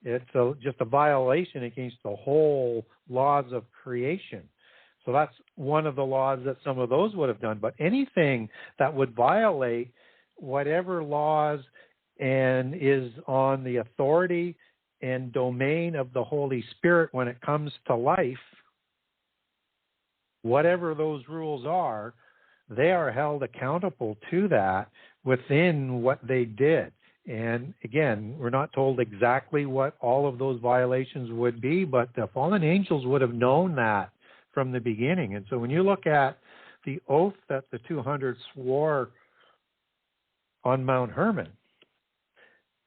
It's just a violation against the whole laws of creation. So that's one of the laws that some of those would have done. But anything that would violate whatever laws and is on the authority and domain of the Holy Spirit when it comes to life, whatever those rules are, they are held accountable to that within what they did. And again, we're not told exactly what all of those violations would be, but the fallen angels would have known that from the beginning. And so when you look at the oath that the 200 swore on Mount Hermon,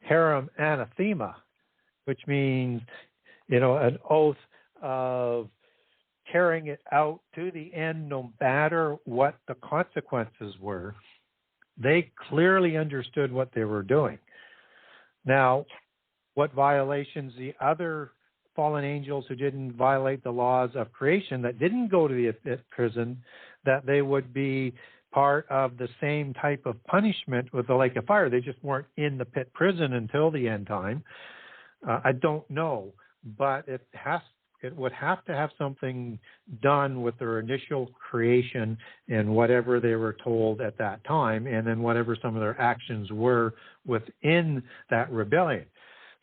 Harum Anathema, which means, an oath of carrying it out to the end no matter what the consequences were, they clearly understood what they were doing. Now, what violations the other fallen angels who didn't violate the laws of creation, that didn't go to the pit prison, that they would be part of the same type of punishment with the lake of fire. They just weren't in the pit prison until the end time. I don't know, but it would have to have something done with their initial creation and whatever they were told at that time, and then whatever some of their actions were within that rebellion.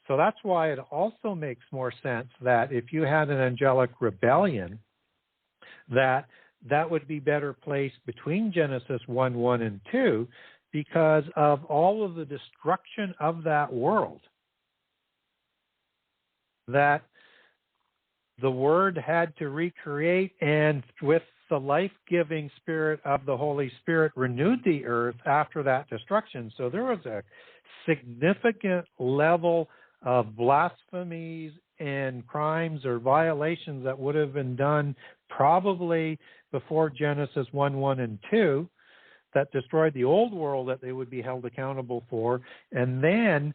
So that's why it also makes more sense that if you had an angelic rebellion, that would be better placed between Genesis 1:1 and 2, because of all of the destruction of that world, that the Word had to recreate, and with the life-giving Spirit of the Holy Spirit renewed the earth after that destruction. So there was a significant level of blasphemies and crimes or violations that would have been done probably before Genesis 1:1 and 2 that destroyed the old world that they would be held accountable for. And then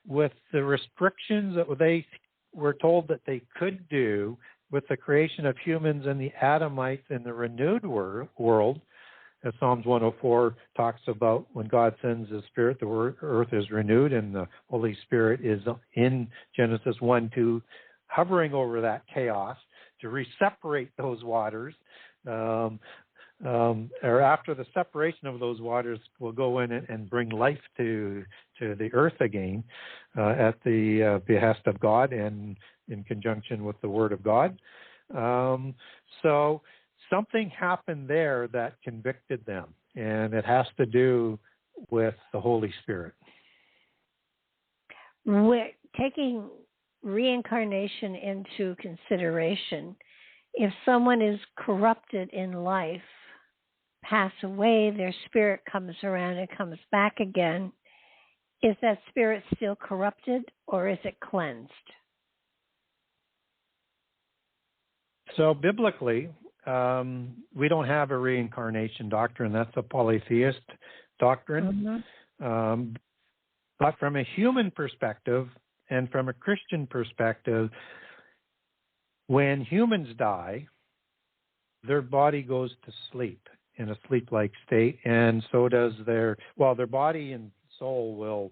with the restrictions that they were told that they could do with the creation of humans and the Adamites in the renewed world, as Psalms 104 talks about, when God sends his Spirit, the earth is renewed, and the Holy Spirit is in Genesis 1:2, hovering over that chaos to reseparate those waters. Or after the separation of those waters, will go in and bring life to the earth again at the behest of God and in conjunction with the Word of God. So something happened there that convicted them, and it has to do with the Holy Spirit. We're taking reincarnation into consideration. If someone is corrupted in life, pass away, their spirit comes around and comes back again, is that spirit still corrupted, or is it cleansed? So biblically, we don't have a reincarnation doctrine. That's a polytheist doctrine. But from a human perspective and from a Christian perspective, when humans die, their body goes to sleep in a sleep-like state, and so does their body and soul will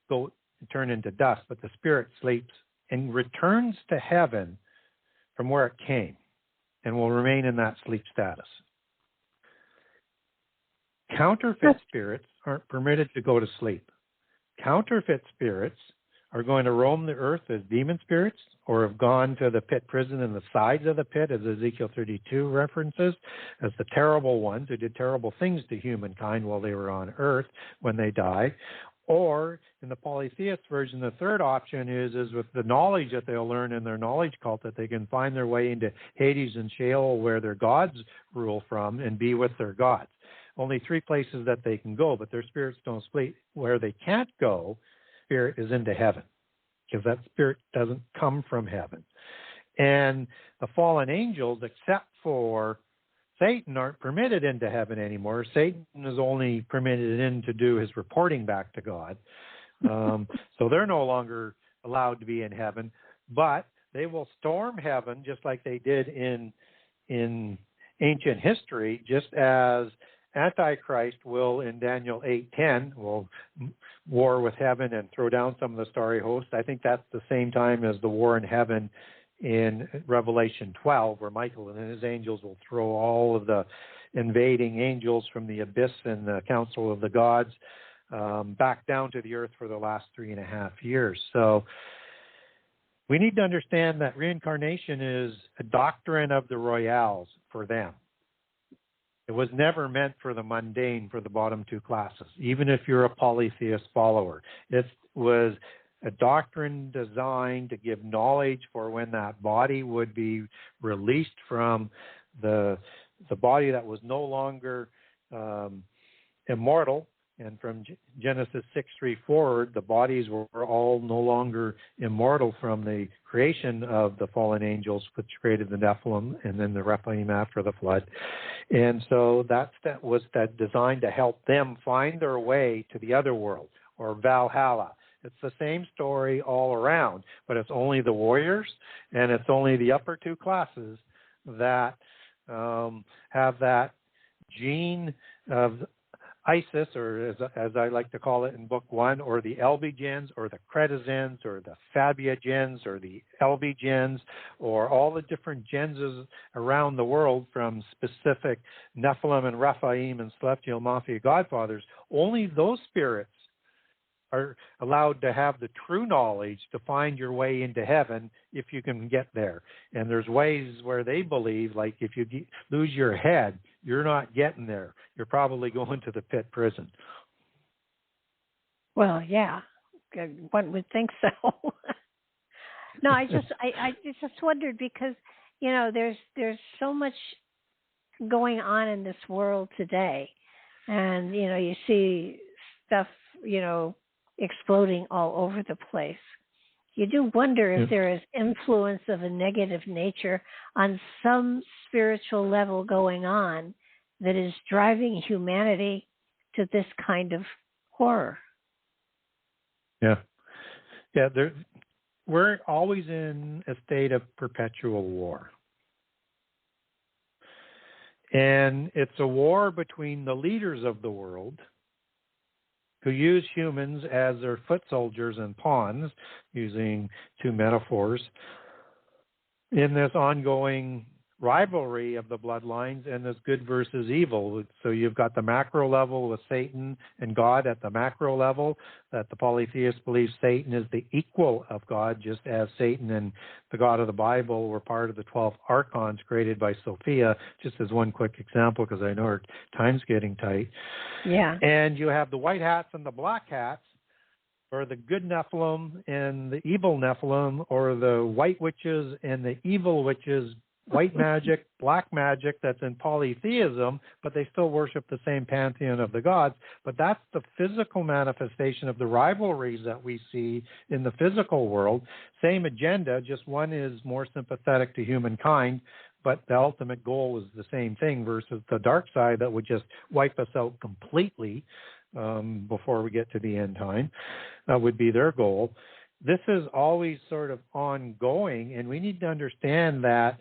go and turn into dust, but the spirit sleeps and returns to heaven from where it came and will remain in that sleep status. Counterfeit spirits aren't permitted to go to sleep. Counterfeit spirits are going to roam the earth as demon spirits, or have gone to the pit prison in the sides of the pit, as Ezekiel 32 references, as the terrible ones who did terrible things to humankind while they were on earth when they die. Or in the polytheist version, the third option is with the knowledge that they'll learn in their knowledge cult, that they can find their way into Hades and Sheol, where their gods rule from, and be with their gods. Only 3 places that they can go, but their spirits don't split. Where they can't go, spirit is into heaven, because that spirit doesn't come from heaven. And the fallen angels, except for Satan, aren't permitted into heaven anymore. Satan is only permitted in to do his reporting back to God. So they're no longer allowed to be in heaven, but they will storm heaven just like they did in ancient history, just as Antichrist will, in Daniel 8:10, will war with heaven and throw down some of the starry host. I think that's the same time as the war in heaven in Revelation 12, where Michael and his angels will throw all of the invading angels from the abyss and the council of the gods back down to the earth for the last 3.5 years. So we need to understand that reincarnation is a doctrine of the royales for them. It was never meant for the mundane, for the bottom 2 classes, even if you're a polytheist follower. It was a doctrine designed to give knowledge for when that body would be released from the body that was no longer immortal. And from Genesis 6:3 forward, the bodies were all no longer immortal from the creation of the fallen angels, which created the Nephilim and then the Rephaim after the flood. And so that was designed to help them find their way to the other world, or Valhalla. It's the same story all around, but it's only the warriors and it's only the upper 2 classes that have that gene of Isis, or as I like to call it in Book 1, or the Elby gens, or the Cretizens, or the Fabia gens, or the Elby gens, or all the different gens around the world from specific Nephilim and Rephaim and Celestial Mafia Godfathers. Only those spirits are allowed to have the true knowledge to find your way into heaven if you can get there. And there's ways where they believe, like if you lose your head, you're not getting there. You're probably going to the pit prison. Well, yeah, one would think so. No, I just wondered because, you know, there's so much going on in this world today. And, you know, you see stuff, you know, exploding all over the place. You do wonder if there is influence of a negative nature on some spiritual level going on that is driving humanity to this kind of horror. Yeah. We're always in a state of perpetual war. And it's a war between the leaders of the world, who use humans as their foot soldiers and pawns, using 2 metaphors, in this ongoing rivalry of the bloodlines and this good versus evil. So you've got the macro level with Satan and God at the macro level, that the polytheists believe Satan is the equal of God, just as Satan and the God of the Bible were part of the 12 archons created by Sophia, just as one quick example, because I know our time's getting tight. Yeah. And you have the white hats and the black hats, or the good Nephilim and the evil Nephilim, or the white witches and the evil witches, white magic, black magic, that's in polytheism, but they still worship the same pantheon of the gods. But that's the physical manifestation of the rivalries that we see in the physical world. Same agenda, just one is more sympathetic to humankind, but the ultimate goal is the same thing, versus the dark side that would just wipe us out completely before we get to the end time. That would be their goal. This is always sort of ongoing, and we need to understand that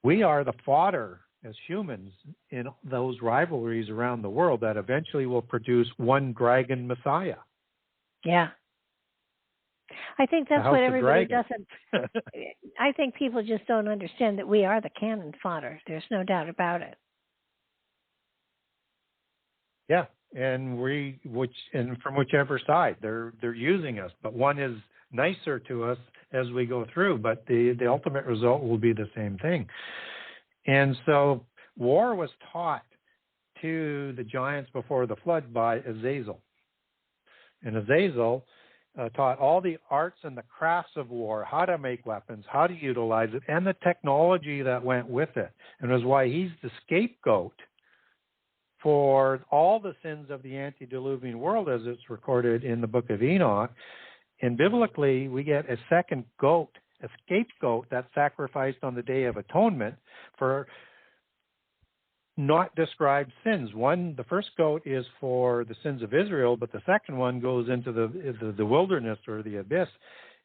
we are the fodder as humans in those rivalries around the world that eventually will produce one dragon Messiah. Yeah. I think that's what everybody doesn't. I think people just don't understand that we are the cannon fodder. There's no doubt about it. Yeah, and from whichever side they're using us, but one is nicer to us as we go through, but the ultimate result will be the same thing. And so war was taught to the giants before the flood by Azazel. And Azazel taught all the arts and the crafts of war, how to make weapons, how to utilize it, and the technology that went with it. And it was why he's the scapegoat for all the sins of the antediluvian world as it's recorded in the book of Enoch. And biblically, we get a second goat, a scapegoat that's sacrificed on the Day of Atonement for not described sins. The first goat is for the sins of Israel, but the second one goes into the wilderness or the abyss.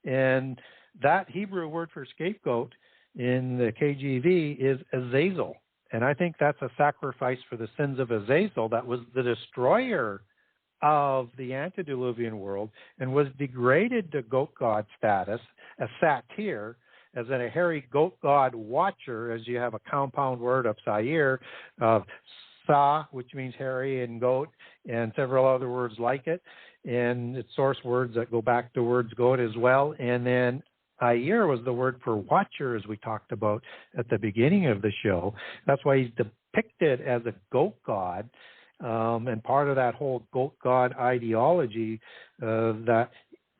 And that Hebrew word for scapegoat in the KJV is Azazel. And I think that's a sacrifice for the sins of Azazel that was the destroyer of the antediluvian world and was degraded to goat god status, a satyr, as in a hairy goat god watcher, as you have a compound word of sair, of sa, which means hairy, and goat, and several other words like it. And it's source words that go back to words goat as well. And then Ayer was the word for watcher, as we talked about at the beginning of the show. That's why he's depicted as a goat god. And part of that whole goat god ideology, that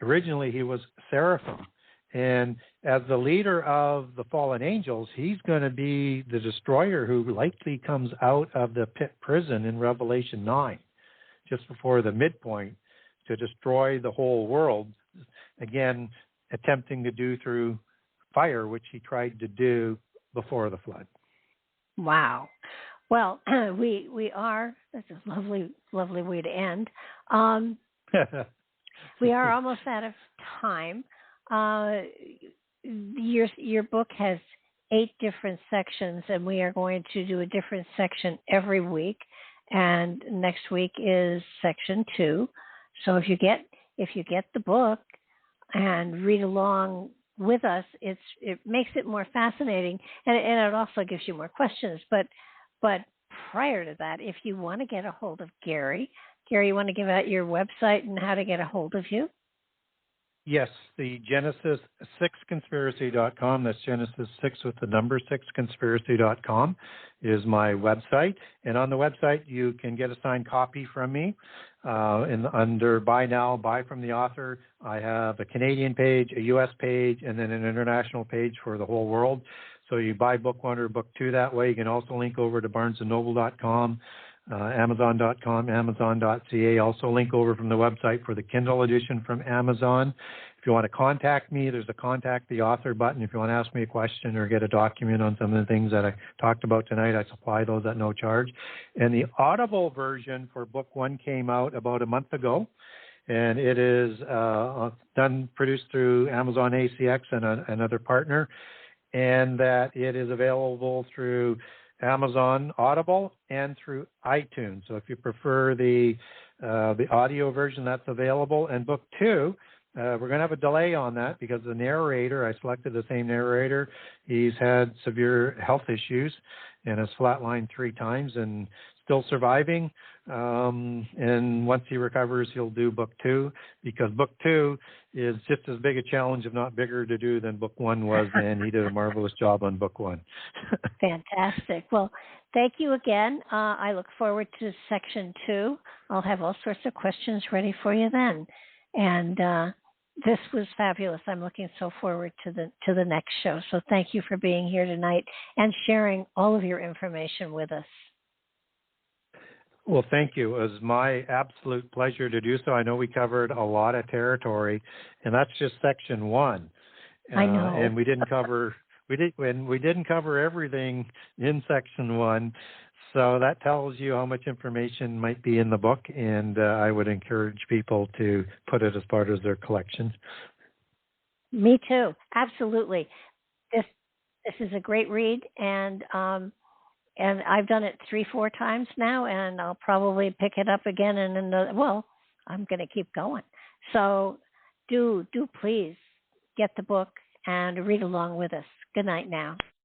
originally he was seraphim. And as the leader of the fallen angels, he's going to be the destroyer who likely comes out of the pit prison in Revelation 9, just before the midpoint, to destroy the whole world. Again, attempting to do through fire, which he tried to do before the flood. Wow. Well, we are, that's a lovely way to end. We are almost out of time. Your book has 8 different sections, and we are going to do a different section every week. And next week is section 2. So if you get the book and read along with us, it makes it more fascinating, and it also gives you more questions. But prior to that, if you want to get a hold of Gary, you want to give out your website and how to get a hold of you? Yes, the Genesis6conspiracy.com, that's Genesis 6 with the number 6conspiracy.com is my website. And on the website, you can get a signed copy from me. Under Buy Now, Buy from the Author, I have a Canadian page, a U.S. page, and then an international page for the whole world. So you buy book 1 or book 2 that way. You can also link over to barnesandnoble.com. Amazon.com, Amazon.ca. Also link over from the website for the Kindle edition from Amazon. If you want to contact me, there's a Contact the Author button. If you want to ask me a question or get a document on some of the things that I talked about tonight, I supply those at no charge. And the Audible version for book 1 came out about a month ago. And it is produced through Amazon ACX and another partner. And that it is available through Amazon Audible and through iTunes. So if you prefer the audio version, that's available. And book 2, we're going to have a delay on that because the narrator, I selected the same narrator. He's had severe health issues and has flatlined 3 times and still surviving. And once he recovers, he'll do book 2, because book 2 is just as big a challenge, if not bigger, to do than book 1 was, and he did a marvelous job on book 1. Fantastic. Well, thank you again. I look forward to section 2. I'll have all sorts of questions ready for you then. And this was fabulous. I'm looking so forward to the next show. So thank you for being here tonight and sharing all of your information with us. Well, thank you. It was my absolute pleasure to do so. I know we covered a lot of territory, and that's just section 1. I know. And we didn't cover everything in section 1. So that tells you how much information might be in the book, and I would encourage people to put it as part of their collection. Me too. Absolutely. This is a great read, and and I've done it 3-4 times now, and I'll probably pick it up again. And I'm going to keep going. So do please get the book and read along with us. Good night now.